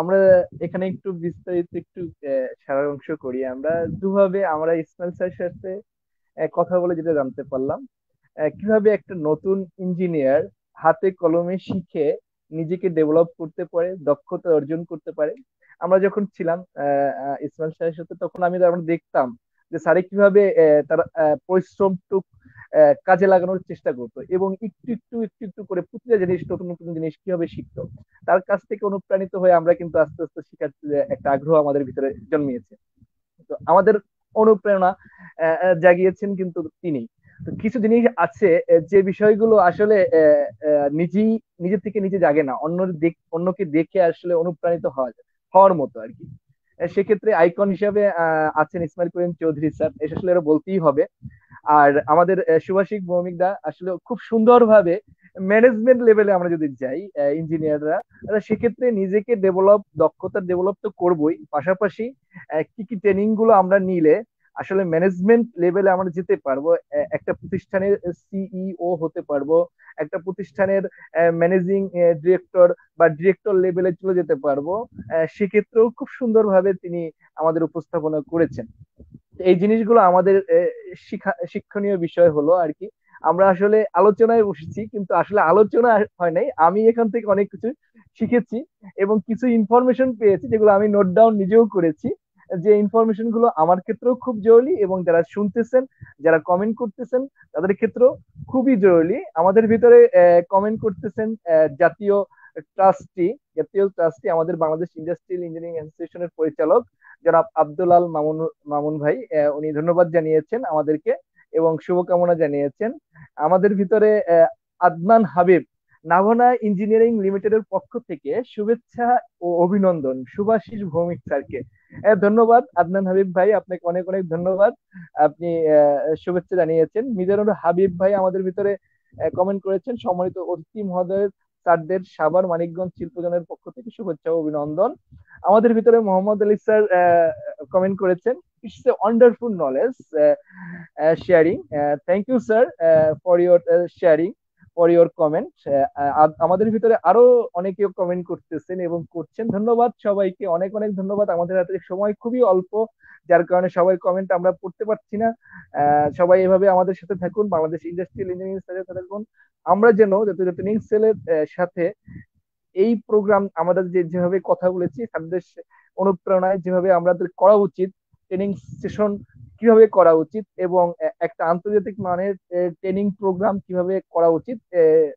S1: আমরা এখানে একটু বিস্তারিত একটু সারাংশ করি। আমরা দুভাবে আমরা ইসমাইল স্যারের সাথে কথা বলে যেটা জানতে পারলাম, কিভাবে একটা নতুন ইঞ্জিনিয়ার হাতে কলমে শিখে নিজেকে ডেভেলপ করতে পারে, দক্ষতা অর্জন করতে পারে। আমরা যখন ছিলাম ইসমাইল স্যারের সাথে, তখন আমরা দেখতাম যে স্যারে কিভাবে তার পরিশ্রমটুক কাজে লাগানোর চেষ্টা করতো, এবং একটু একটু একটু একটু করে প্রতিটা জিনিস, নতুন নতুন জিনিস কিভাবে শিখতো। তার কাছ থেকে অনুপ্রাণিত হয়ে আমরা কিন্তু আস্তে আস্তে শেখার একটা আগ্রহ আমাদের ভিতরে জন্মিয়েছে। তো আমাদের অনুপ্রেরণা জাগিয়েছেন কিন্তু তিনি। তো কিছু জিনিস আছে যে বিষয়গুলো আসলে নিজেই নিজে থেকে নিজে জাগে না, অন্যকে দেখে আসলে অনুপ্রাণিত হওয়ার মতো আর কি। সেক্ষেত্রে আইকন হিসাবে আছেন ইসমাইল করিম চৌধুরী স্যার, এটা আসলে এরা বলতেই হবে। আর আমাদের শুভাশিক ভৌমিক দা আসলে খুব সুন্দরভাবে ম্যানেজমেন্ট লেভেলে আমরা যদি যাই, ইঞ্জিনিয়াররা সেক্ষেত্রে নিজেকে দক্ষতা ডেভেলপ তো করবোই, পাশাপাশি কি কি ট্রেনিং গুলো আমরা নিলে আসলে ম্যানেজমেন্ট লেভেলে আমরা যেতে পারবো, একটা প্রতিষ্ঠানের সিইও হতে পারবো, একটা প্রতিষ্ঠানের ম্যানেজিং ডিরেক্টর বা ডিরেক্টর লেভেলে চলে যেতে পারবো। সেক্ষেত্রেও খুব সুন্দরভাবে তিনি আমাদের উপস্থাপনা করেছেন। এই জিনিসগুলো আমাদের শিক্ষণীয় বিষয় হলো আর কি। আমরা আসলে আলোচনায় বসেছি, কিন্তু আসলে আলোচনা হয় নাই, আমি এখান থেকে অনেক কিছু শিখেছি এবং কিছু ইনফরমেশন পেয়েছি যেগুলো আমি নোট ডাউন নিজেও করেছি, যে ইনফরমেশন গুলো আমার ক্ষেত্রেও খুব জরুরি, এবং যারা শুনতেছেন, যারা কমেন্ট করতেছেন তাদের ক্ষেত্রেও খুবই জরুরি। আমাদের ভিতরে কমেন্ট করতেছেন জাতীয় ট্রাস্টি আমাদের বাংলাদেশ ইন্ডাস্ট্রিয়াল ইঞ্জিনিয়ারিং অ্যাসোসিয়েশনের পরিচালক জনাব আব্দুল আল মামুন ভাই। উনি ধন্যবাদ জানিয়েছেন আমাদেরকে এবং শুভকামনা জানিয়েছেন। আমাদের ভিতরে আদনান হাবিব, নাভনা ইঞ্জিনিয়ারিং লিমিটেডের পক্ষ থেকে শুভেচ্ছা ও অভিনন্দন শুভাশিস ভৌমিক স্যারকে। ধন্যবাদ আদনান হাবিব ভাই, আপনাকে অনেক অনেক ধন্যবাদ, আপনি শুভেচ্ছা জানিয়েছেন। মিজানুর হাবিব ভাই আমাদের ভিতরে কমেন্ট করেছেন, সম্মানিত অতিথি মহোদয়ের স্যারদের সাভার মানিকগঞ্জ শিল্পজনের পক্ষ থেকে শুভেচ্ছা ও অভিনন্দন। আমাদের ভিতরে মোহাম্মদ আলী স্যার কমেন্ট করেছেন, it's a wonderful knowledge sharing, thank you sir for your sharing, for your comment. আমাদের ভিতরে আরো অনেকেও কমেন্ট করতেছেন এবং করছেন, ধন্যবাদ সবাইকে, অনেক অনেক ধন্যবাদ। আমাদের হাতে সময় খুবই অল্প, যার কারণে সবাই কমেন্ট আমরা পড়তে পারছি না। সবাই এভাবে আমাদের সাথে থাকুন, বাংলাদেশ ইন্ডাস্ট্রিয়াল ইঞ্জিনিয়ারিং সাথে থাকুন। আমরা যেন ট্রেনিং সেলের সাথে এই প্রোগ্রাম আমাদের যেভাবে কথা বলেছি, তাদের অনুপ্রেরণায় যেভাবে আমাদের করা উচিত, ট্রেনিং সেশন কিভাবে করা উচিত এবং একটা আন্তর্জাতিক মানের ট্রেনিং প্রোগ্রাম কিভাবে করা উচিত,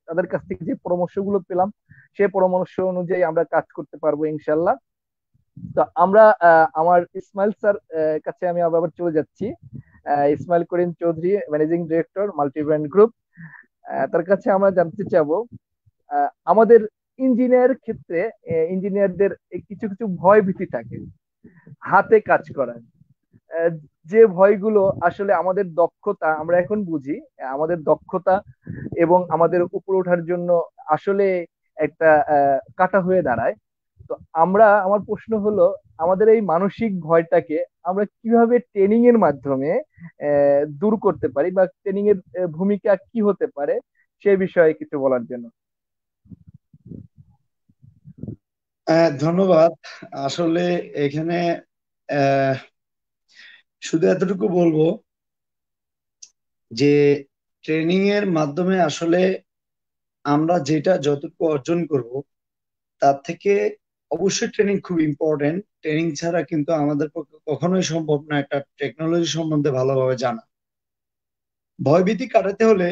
S1: তাদের কাছ থেকে যে পরামর্শগুলো পেলাম সেই পরামর্শ অনুযায়ী আমরা কাজ করতে পারবো ইনশাল্লাহ। তো আমরা আমার ইসমাইল স্যার কাছে আমি আবার চলে যাচ্ছি। Ismail Karim Chowdhury, managing director, multi brand group. তার কাছে আমরা জানতে চাবো, আমাদের ইঞ্জিনিয়ার ক্ষেত্রে ইঞ্জিনিয়ারদের কিছু কিছু ভয় ভীতি থাকে হাতে কাজ করার, যে ভয়গুলো আসলে আমাদের দক্ষতা, আমরা এখন বুঝি আমাদের দক্ষতা এবং আমাদের উপরে ওঠার জন্য আসলে একটা কাটা হয়ে দাঁড়ায়। তো আমার প্রশ্ন হলো, আমাদের এই মানসিক ভয়টাকে আমরা কিভাবে ট্রেনিং এর মাধ্যমে দূর করতে পারি, বা ট্রেনিং এর ভূমিকা কি হতে পারে সে বিষয়ে কিছু বলার জন্য।
S3: ধন্যবাদ। আসলে এখানে শুধু এতটুকু বলবো যে ট্রেনিং এর মাধ্যমে আসলে আমরা যেটা যতটুকু অর্জন করব তার থেকে অবশ্যই ট্রেনিং খুব ইম্পর্টেন্ট। ট্রেনিং ছাড়া কিন্তু আমাদের পক্ষে কখনোই সম্ভব না একটা টেকনোলজি সম্বন্ধে ভালোভাবে জানা। ভয়ভীতি কাটাতে হলে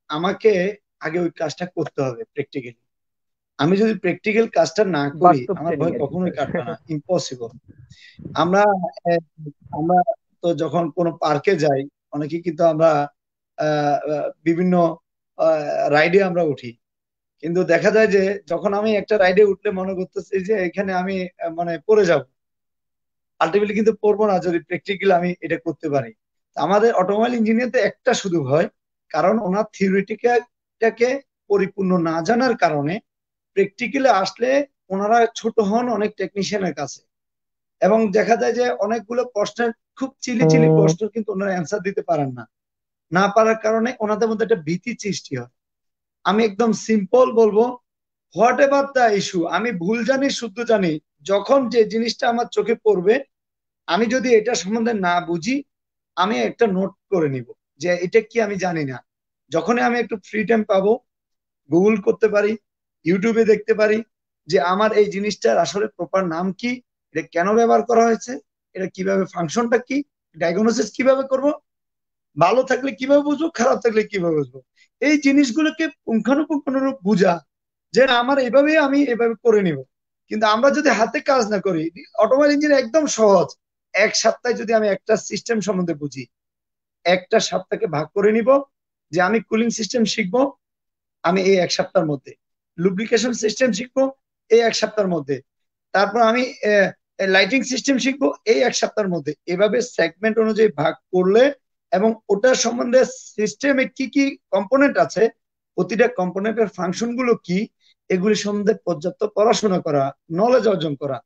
S3: আমাকে আগে ওই কাজটা করতে হবে প্র্যাকটিক্যালি। আমি যদি প্র্যাকটিক্যাল কাজটা না করি
S1: বাস্তব
S3: আমার
S1: ট্রেনিং
S3: ভয়
S1: আর কি
S3: কখনোই
S1: স্যার।
S3: কাটবে না, ইম্পসিবল। আমরা আহ, আমরা তো যখন কোনো পার্কে যাই অনেকে কিন্তু আমরা বিভিন্ন রাইডে আমরা উঠি, কিন্তু দেখা যায় যে যখন আমি একটা রাইডে উঠলে মনে করতেছি যে এখানে আমি মানে পড়ে যাব, আলটিমেটলি কিন্তু পড়বো না যদি প্র্যাকটিক্যাল আমি এটা করতে পারি। আমাদের অটোমোবাইল ইঞ্জিনিয়ারতে একটা শুধু ভয়, কারণ ওনার থিওরিটিক্যালটাকে পরিপূর্ণ না জানার কারণে প্র্যাকটিক্যালে আসলে ওনারা ছোট হন অনেক টেকনিশিয়ানের কাছে, এবং দেখা যায় যে অনেকগুলো প্রশ্নের খুব চিলি চিলি প্রশ্ন কিন্তু ওনারা অ্যান্সার দিতে পারেন না। না পারার কারণে ওনাদের মধ্যে একটা ভীতি সৃষ্টি হয়। আমি একদম সিম্পল বলবো, হোয়াট এভার দ্য ইস্যু, আমি ভুল জানি শুদ্ধ জানি, যখন যে জিনিসটা আমার চোখে পড়বে আমি যদি এটা সম্বন্ধে না বুঝি আমি একটা নোট করে নিব যে এটা কি আমি জানি না। যখনই আমি একটু ফ্রি টাইম পাবো গুগল করতে পারি, ইউটিউবে দেখতে পারি যে আমার এই জিনিসটার আসলে প্রপার নাম কি, এটা কেন ব্যবহার করা হয়েছে, এটা কিভাবে ফাংশনটা কি, ডায়াগনোসিস কিভাবে করব, ভালো থাকলে কিভাবে বুঝবো, খারাপ থাকলে কিভাবে বুঝবো। এই জিনিসগুলোকে পুঙ্খানুপুঙ্খানুরূপ বুঝা যে না, আমার এভাবে আমি এভাবে করে নিব। কিন্তু আমরা যদি হাতে কাজ না করি, অটোমোবাইল ইঞ্জিন একদম সহজ। এক সপ্তাহে যদি আমি একটা সিস্টেম সম্বন্ধে বুঝি, একটা সপ্তাহকে ভাগ করে নিব যে আমি কুলিং সিস্টেম শিখবো আমি এই এক সপ্তাহের মধ্যে, লুব্রিকেশন সিস্টেম শিখবো এই এক সপ্তাহের মধ্যে, তারপর আমি লাইটিং সিস্টেম শিখবো এই এক সপ্তাহের মধ্যে। এভাবে সেগমেন্ট অনুযায়ী ভাগ করলে এবং ওটার সম্বন্ধে সিস্টেমে কি কি কম্পোনেন্ট আছে, প্রতিটা কম্পোনেন্টের ফাংশন গুলো কি, এগুলি সম্বন্ধে পর্যাপ্ত পড়াশোনা করা, নলেজ অর্জন করা।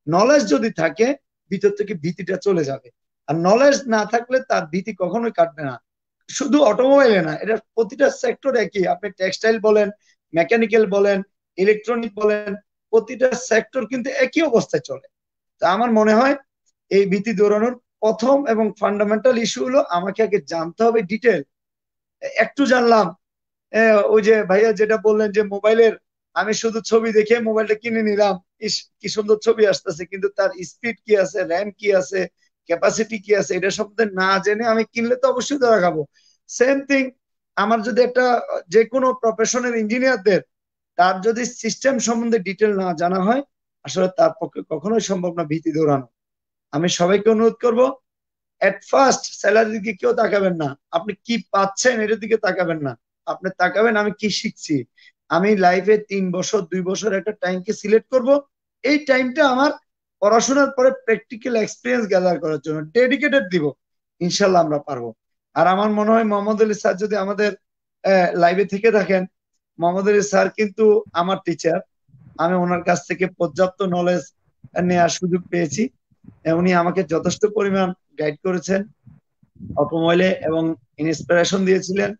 S3: নলেজ যদি থাকে ভিতর থেকে ভীতিটা চলে যাবে, আর নলেজ না থাকলে তার ভীতি কখনোই কাটবে না। শুধু অটোমোবাইলে না, এটা প্রতিটা সেক্টর একই, আপনি টেক্সটাইল বলেন, মেকানিক্যাল বলেন, ইলেকট্রনিক বলেন, প্রতিটা সেক্টর কিন্তু একই অবস্থায় চলে। তা আমার মনে হয় এই ভীতি দৌড়ানোর প্রথম এবং ফান্ডামেন্টাল ইস্যু হলো আমাকে আগে জানতে হবে ডিটেল। একটু জানলাম, ওই যে ভাইয়া যেটা বললেন যে মোবাইলের, আমি শুধু ছবি দেখে মোবাইলটা কিনে নিলাম, ইস কি সুন্দর ছবি আসতেছে, কিন্তু তার স্পিড কি আছে, র্যাম কি আছে, ক্যাপাসিটি কি আছে, এটা সম্বন্ধে না জেনে আমি কিনলে তো অবশ্যই ধরা খাবো। সেম থিং, আমার যদি একটা যে কোনো প্রফেশনের ইঞ্জিনিয়ারদের, তার যদি সিস্টেম সম্বন্ধে ডিটেল না জানা হয় আসলে তার পক্ষে কখনোই সম্ভব না ভীতি দৌড়ানো। আমি সবাইকে অনুরোধ করব, এট ফার্স্ট স্যালারির দিকে কেউ তাকাবেন না, আপনি কি পাচ্ছেন এটার দিকে তাকাবেন না, আপনি তাকাবেন আমি কি শিখছি। আমি লাইফে 3 বছর 2 বছর একটা টাইমকে সিলেক্ট করব, এই টাইমটা আমার পড়াশোনার পরে প্র্যাকটিক্যাল এক্সপিরিয়েন্স গ্যাদার করার জন্য ডেডিকেটেড দিব। ইনশাল্লাহ আমরা পারবো। আর আমার মনে হয় মোহাম্মদ আলী স্যার যদি আমাদের লাইভে থেকে থাকেন, মোহাম্মদ আলী স্যার কিন্তু আমার টিচার, আমি ওনার কাছ থেকে পর্যাপ্ত নলেজ নেওয়ার সুযোগ পেয়েছি। উনি আমাকে যথেষ্ট পরিমাণ গাইড করেছেন অটোমোবাইলে এবং ইন্সপিরেশন দিয়েছিলেন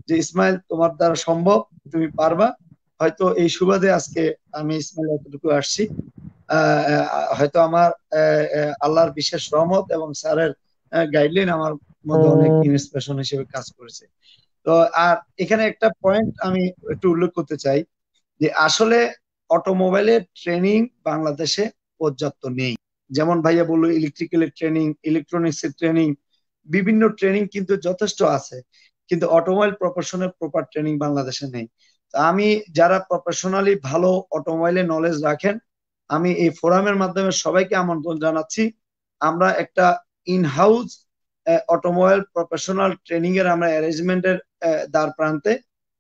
S3: যে ইসমাইল তোমার দ্বারা সম্ভব, তুমি পারবা। হয়তো এই সুবাদে আজকে আমি ইসমাইল এতটুকু আসছি। হয়তো আমার আল্লাহর বিশেষ রহমত এবং স্যারের গাইডলাইন আমার মধ্যে অনেক ইন্সপিরেশন হিসেবে কাজ করেছে। তো আর এখানে একটা পয়েন্ট আমি একটু উল্লেখ করতে চাই যে আসলে অটোমোবাইলের ট্রেনিং বাংলাদেশে পর্যাপ্ত নেই। যেমন ভাইয়া বললো ইলেকট্রিক্যালের ট্রেনিং, ইলেকট্রনিক্স এর ট্রেনিং, বিভিন্ন ট্রেনিং কিন্তু যথেষ্ট আছে, কিন্তু অটোমোবাইল প্রফেশনের প্রপার ট্রেনিং বাংলাদেশে নেই। আমি যারা প্রফেশনালি ভালো অটোমোবাইলের নলেজ রাখেন, আমি এই ফোরামের মাধ্যমে সবাইকে আমন্ত্রণ জানাচ্ছি। আমরা একটা in house automobile professional training এর আমরা অ্যারেঞ্জমেন্টের দ্বার প্রান্তে।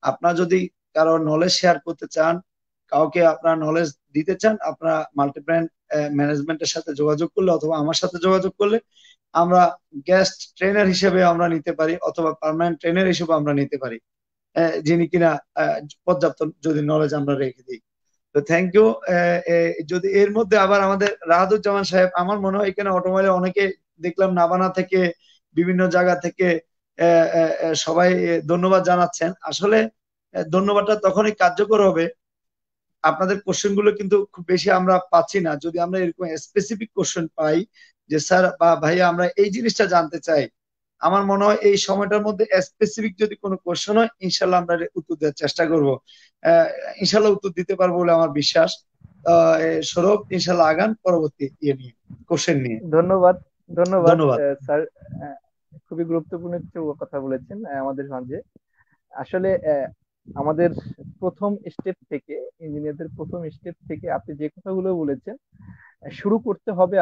S3: আপনার যদি কারো নলেজ শেয়ার করতে চান, কাউকে আপনার নলেজ দিতে চান, আপনারা মাল্টিব্র্যান্ড ম্যানেজমেন্টের সাথে যোগাযোগ করলে অথবা আমার সাথে যোগাযোগ করলে আমরা গেস্ট ট্রেনার হিসেবে আমরা নিতে পারি, অথবা পার্মানেন্ট ট্রেনার হিসেবে আমরা নিতে পারি, যিনি কিনা পর্যাপ্ত যদি নলেজ আমরা রেখে দিই। তো থ্যাংক ইউ। যদি এর মধ্যে আবার আমাদের রাহাদুজ্জামান সাহেব, আমার মনে হয় এখানে অটোমোবাইলে অনেকে দেখলাম নাবানা থেকে বিভিন্ন জায়গা থেকে সবাই ধন্যবাদ জানাচ্ছেন। আসলে ধন্যবাদটা তখনই কার্যকর হবে, আপনাদের কোশ্চেন গুলো কিন্তু খুব বেশি আমরা পাচ্ছি না, যদি আমরা এরকম স্পেসিফিক কোশ্চেন পাই যে স্যার বা ভাইয়া আমরা এই জিনিসটা জানতে চাই, আমার মনে হয় এই সময়টার মধ্যে স্পেসিফিক যদি কোনো কোশ্চেন হয় ইনশাল্লাহ আমরা উত্তর দেওয়ার চেষ্টা করবো। ইনশাল্লাহ উত্তর দিতে পারবো বলে আমার বিশ্বাস। সৌরভ ইনশাল্লাহ আগান পরবর্তী ইয়ে নিয়ে, কোশ্চেন নিয়ে।
S1: ধন্যবাদ। ধন্যবাদ
S3: ধন্যবাদ।
S1: স্যার, খুবই গুরুত্বপূর্ণ কিছু কথা বলেছেন আমাদের মাঝে। আসলে আমাদের প্রথম স্টেপ থেকে, ইঞ্জিনিয়ারদের প্রথম স্টেপ থেকে আপনি যে কথাগুলো বলেছেন, শুরু করতে হবে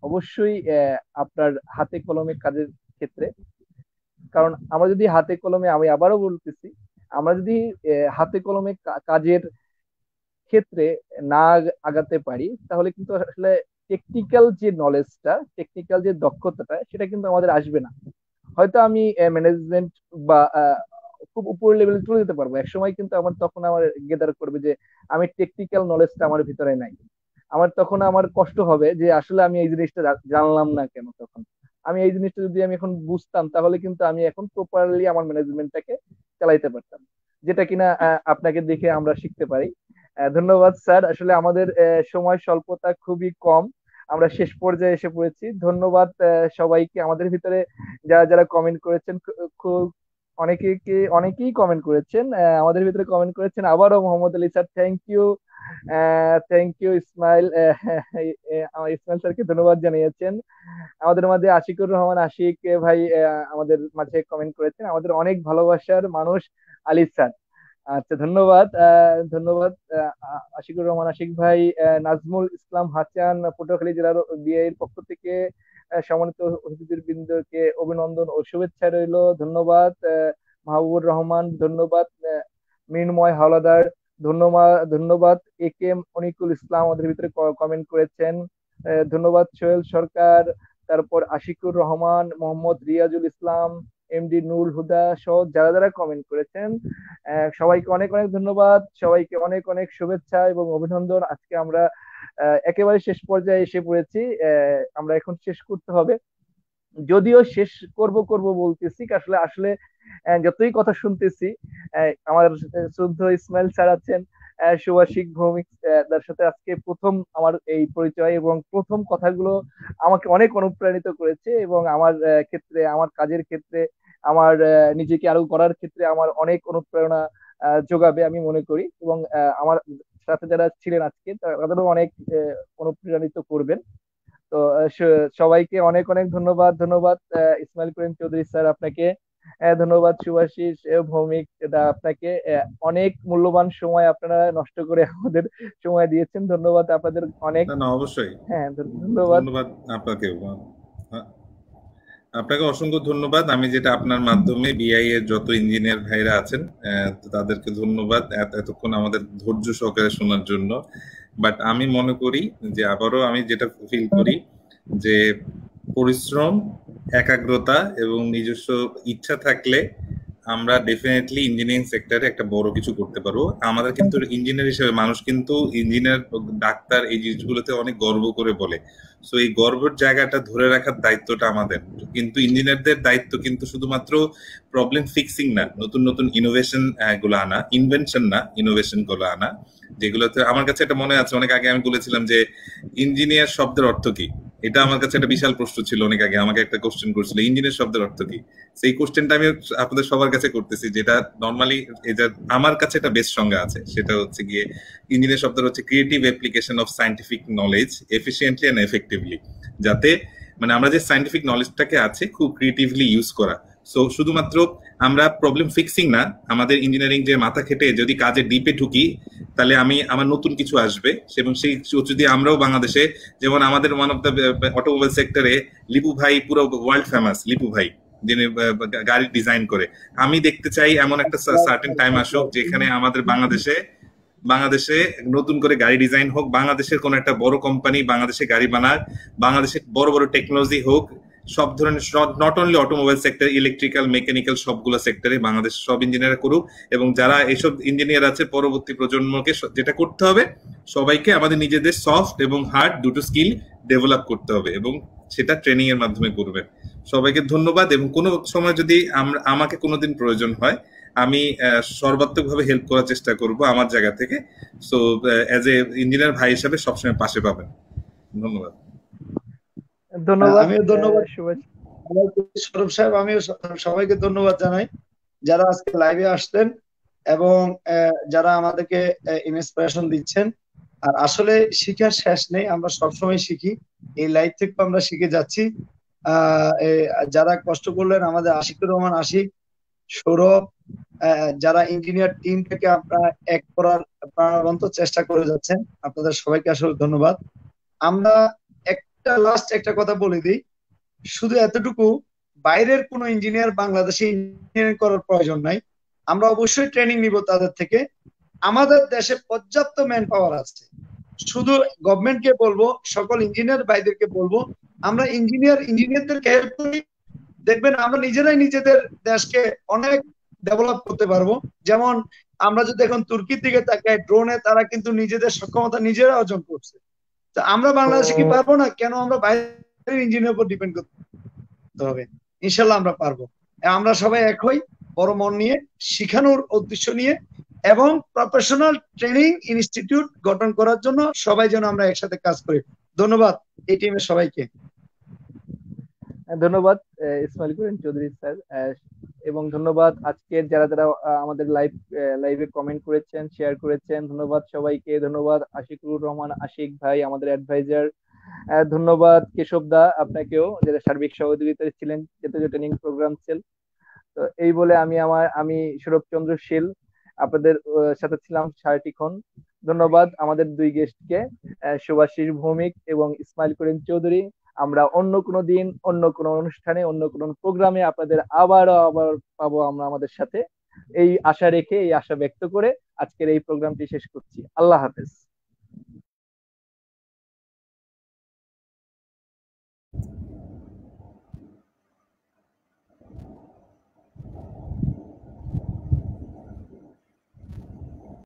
S1: অবশ্যই আপনার হাতে কলমে কাজের ক্ষেত্রে। কারণ আমরা যদি হাতে কলমে, আমি আবারও বলতেছি, আমরা যদি হাতে কলমে কাজের ক্ষেত্রে না আগাতে পারি, তাহলে কিন্তু আসলে টেকনিক্যাল যে নলেজটা, টেকনিক্যাল যে দক্ষতাটা, সেটা কিন্তু আমাদের আসবে না। হয়তো আমি ম্যানেজমেন্ট বা খুব উপরের লেভেলে চলে যেতে পারবো একসময়, কিন্তু আমার তখন আমার গেদার করবে যে আমি টেকনিক্যাল নলেজটা আমার ভিতরে নাই। আমার তখন আমার কষ্ট হবে যে আসলে আমি এই জিনিসটা জানলাম না কেন। তখন আমি এই জিনিসটা যদি আমি এখন বুঝতাম, তাহলে কিন্তু আমি এখন প্রপারলি আমার ম্যানেজমেন্টটাকে চালাইতে পারতাম, যেটা কিনা আপনাকে দেখে আমরা শিখতে পারি। ধন্যবাদ স্যার। আসলে আমাদের সময় স্বল্পতা খুবই কম, আমরা শেষ পর্যায়ে এসে পড়েছি। ধন্যবাদ সবাইকে। আমাদের ভিতরে যারা যারা কমেন্ট করেছেন, খুব অনেকেই কমেন্ট করেছেন, আমাদের ভিতরে কমেন্ট করেছেন আবারও Mohammad Ali sir, thank you. Thank you Ismail. Ismail স্যারকে ধন্যবাদ জানিয়েছেন। আমাদের মাঝে আশিকুর রহমান আশিক ভাই আমাদের মাঝে কমেন্ট করেছেন, আমাদের অনেক ভালোবাসার মানুষ আলী স্যার। আচ্ছা, ধন্যবাদ। ধন্যবাদ আশিকুর রহমান আশিক ভাই। নাজমুল ইসলাম হাসান, পটুয়াখালী জেলার বিআইয়ের পক্ষ থেকে সম্মানিত অতিথিবৃন্দকে অভিনন্দন ও শুভেচ্ছা রইল। ধন্যবাদ। মাহবুবুর রহমান, ধন্যবাদ। মৃন্ময় হাওলাদার, ধন্যবাদ। ধন্যবাদ। এ কে এম অনিকুল ইসলাম আমাদের ভিতরে কমেন্ট করেছেন। ধন্যবাদ সোহেল সরকার, তারপর আশিকুর রহমান, মোহাম্মদ রিয়াজুল ইসলাম, এমডি নুরুল হুদা সহ যারা যারা কমেন্ট করেছেন, সবাইকে অনেক অনেক ধন্যবাদ। সবাইকে অনেক অনেক শুভেচ্ছা এবং অভিনন্দন। আজকে আমরা একেবারে শেষ পর্যায়ে এসে পড়েছি। আমরা এখন শেষ করতে হবে, যদিও শেষ করব করব বলতেছি, আসলে আসলে যতই কথা শুনতেছি, আমার শ্রদ্ধেয় ইসমাইল স্যার আছেন, সুভাষিক ভৌমিক, তার সাথে আজকে প্রথম আমার এই পরিচয়, এবং প্রথম কথাগুলো আমাকে অনেক অনুপ্রাণিত করেছে, এবং আমার ক্ষেত্রে, আমার কাজের ক্ষেত্রে, আমার নিজেকে আরো করার ক্ষেত্রে আমার অনেক অনুপ্রেরণা যোগাবে আমি মনে করি, এবং আমার সাথে যারা ছিলেন আজকে তাদেরও অনেক অনুপ্রাণিত করবেন। তো সবাইকে অনেক অনেক ধন্যবাদ। ধন্যবাদ ইসমাইল করিম চৌধুরী স্যার আপনাকে, ধন্যবাদ সুভাষিস ভৌমিক দা আপনাকে। অনেক মূল্যবান সময় আপনারা নষ্ট করে আমাদের সময় দিয়েছেন, ধন্যবাদ আপনাদের অনেক।
S2: না, অবশ্যই।
S1: হ্যাঁ, ধন্যবাদ।
S2: ধন্যবাদ আপনাকে। আপনাকে অসংখ্য ধন্যবাদ। আমি যেটা আপনার মাধ্যমে বিআই এর যত ইঞ্জিনিয়ার ভাইরা আছেন তাদেরকে ধন্যবাদ এতক্ষণ আমাদের ধৈর্য সহকারে শোনার জন্য। বাট আমি মনে করি যে, আবারও আমি যেটা ফিল করি যে পরিশ্রম, একাগ্রতা এবং নিজস্ব ইচ্ছা থাকলে আমরা ডেফিনেটলি ইঞ্জিনিয়ারিং সেক্টরে একটা বড় কিছু করতে পারবো। আমাদের কিন্তু ইঞ্জিনিয়ার হিসেবে মানুষ কিন্তু ইঞ্জিনিয়ার, ডাক্তার এই জিনিসগুলোতে অনেক গর্ব করে বলে। সো এই গর্বের জায়গাটা ধরে রাখার দায়িত্বটা আমাদের। কিন্তু ইঞ্জিনিয়ারদের দায়িত্ব কিন্তু শুধুমাত্র প্রবলেম ফিক্সিং না, নতুন নতুন ইনোভেশন গুলো আনা, ইনভেনশন না, ইনোভেশন গুলো আনা, যেগুলোতে আমার কাছে এটা মনে আছে অনেক আগে আমি বলেছিলাম যে ইঞ্জিনিয়ার শব্দের অর্থ কি। এটা আমার কাছে একটা বিশাল প্রশ্ন ছিল। অনেক আগে আমাকে একটা কোশ্চেন করছিল, ইঞ্জিনিয়ার শব্দের অর্থ কি। সেই কোশ্চেনটা আমি আপনাদের সবার কাছে করতেছি, যেটা নর্মালি আমার কাছে একটা বেস্ট সংজ্ঞা আছে। সেটা হচ্ছে গিয়ে, ইঞ্জিনিয়ার শব্দের হচ্ছে creative application of scientific knowledge efficiently and effectively. যাতে মানে আমরা যে সায়েন্টিফিক নলেজটাকে আছে খুব ক্রিয়েটিভলি ইউজ করা। সো শুধুমাত্র আমরা প্রবলেম ফিক্সিং না, আমাদের ইঞ্জিনিয়ারিং যে মাথা খেটে যদি কাজে ডিপে ঢুকি, তাহলে আমার নতুন কিছু আসবে। এবং সেই যদি আমরাও বাংলাদেশে, যেমন আমাদের ওয়ান অফ দ্য অটোমোবাইল সেক্টরে লিপু ভাই পুরো ওয়ার্ল্ড ফেমাস, লিপু ভাই যিনি গাড়ি ডিজাইন করে। আমি দেখতে চাই এমন একটা সার্টেন টাইম আসুক যেখানে আমাদের বাংলাদেশে নতুন করে গাড়ি ডিজাইন হোক, বাংলাদেশের কোন একটা বড় কোম্পানি বাংলাদেশে গাড়ি বানাক, বাংলাদেশের বড় বড় টেকনোলজি হোক, সব ধরনের, not only automobile sector, electrical, mechanical সবগুলো সেক্টরে বাংলাদেশ সব ইঞ্জিনিয়ার করুক। এবং যারা এইসব ইঞ্জিনিয়ার আছে পরবর্তী প্রজন্মকে যেটা করতে হবে, সবাইকে আমাদের নিজেদের সফট এবং হার্ড দুটো স্কিল ডেভেলপ করতে হবে, এবং সেটা ট্রেনিং এর মাধ্যমে করবেন। সবাইকে ধন্যবাদ। এবং কোনো সময় যদি আমাকে কোনোদিন প্রয়োজন হয়, আমি সর্বাত্মকভাবে হেল্প করার চেষ্টা করব আমার জায়গা থেকে। সো অ্যাজ এ ইঞ্জিনিয়ার ভাই হিসাবে সবসময় পাশে পাবেন। ধন্যবাদ।
S1: ধন্যবাদ।
S3: আমিও ধন্যবাদ সৌরভ সাহেব, আমিও সবাইকে ধন্যবাদ জানাই যারা আজকে লাইভে আসলেন এবং যারা আমাদেরকে ইন্সপিরেশন দিচ্ছেন। আর আসলে শিখার শেষ নেই, আমরা সবসময় শিখি, এই লাইভ থেকে আমরা শিখে যাচ্ছি। যারা কষ্ট করলেন, আমাদের আশিকুর রহমান আশিক, সৌরভ, যারা ইঞ্জিনিয়ার টিম থেকে আপনারা এক করার প্রাণবন্ত চেষ্টা করে যাচ্ছেন, আপনাদের সবাইকে আসলে ধন্যবাদ। আমরা লাস্ট একটা কথা বলে দিই, শুধু এতটুকু, বাইরের কোনো ইঞ্জিনিয়ার বাংলাদেশে ইঞ্জিনিয়ারিং করার প্রয়োজন নাই, আমরা অবশ্যই ট্রেনিং নিব তাদের থেকে। আমাদের দেশে পর্যাপ্ত ম্যান পাওয়ার আছে, শুধু গভর্নমেন্টকে বলবো, সকল ইঞ্জিনিয়ার ভাইদেরকে বলবো, আমরা ইঞ্জিনিয়ারদেরকে হেল্প করি, দেখবেন আমরা নিজেরাই নিজেদের দেশকে অনেক ডেভেলপ করতে পারবো। যেমন আমরা যদি এখন তুর্কির দিকে তাকাই, ড্রোনে তারা কিন্তু নিজেদের সক্ষমতা নিজেরা অর্জন করছে। তো আমরা বাংলাদেশে কি পারবো না? কেন আমরা বাইরের ইঞ্জিনিয়ার উপর ডিপেন্ড করতে হবে? ইনশাল্লাহ আমরা পারবো। আমরা সবাই এক হই, বড় মন নিয়ে, শিখানোর উদ্দেশ্য নিয়ে এবং প্রফেশনাল ট্রেনিং ইনস্টিটিউট গঠন করার জন্য সবাই যেন আমরা একসাথে কাজ করি। ধন্যবাদ এই টিমের সবাইকে।
S1: ধন্যবাদ ইসমাইল করিম চৌধুরী স্যার, এবং ধন্যবাদ আজকের যারা যারা আমাদের লাইভে কমেন্ট করেছেন, শেয়ার করেছেন, ধন্যবাদ সবাইকে। ধন্যবাদ আশিকুর রহমান আশিক ভাই, আমাদের অ্যাডভাইজার। ধন্যবাদ কেশব দা, আপনাকেও, যারা সার্বিক সহযোগিতায় ছিলেন যত ট্রেনিং প্রোগ্রাম ছিল। তো এই বলে আমি সৌরভ চন্দ্র শীল আপনাদের সাথে ছিলাম সারাটিক্ষণ। ধন্যবাদ আমাদের দুই গেস্টকে, শুভাশিস ভৌমিক এবং ইসমাইল করিম চৌধুরী। আমরা অন্য কোনো দিন, অন্য কোনো অনুষ্ঠানে, অন্য কোনো প্রোগ্রামে আপনাদের আবার পাবো আমরা আমাদের সাথে, এই আশা রেখে, এই আশা ব্যক্ত করে আজকের এই প্রোগ্রামটি শেষ করছি। আল্লাহ হাফেজ।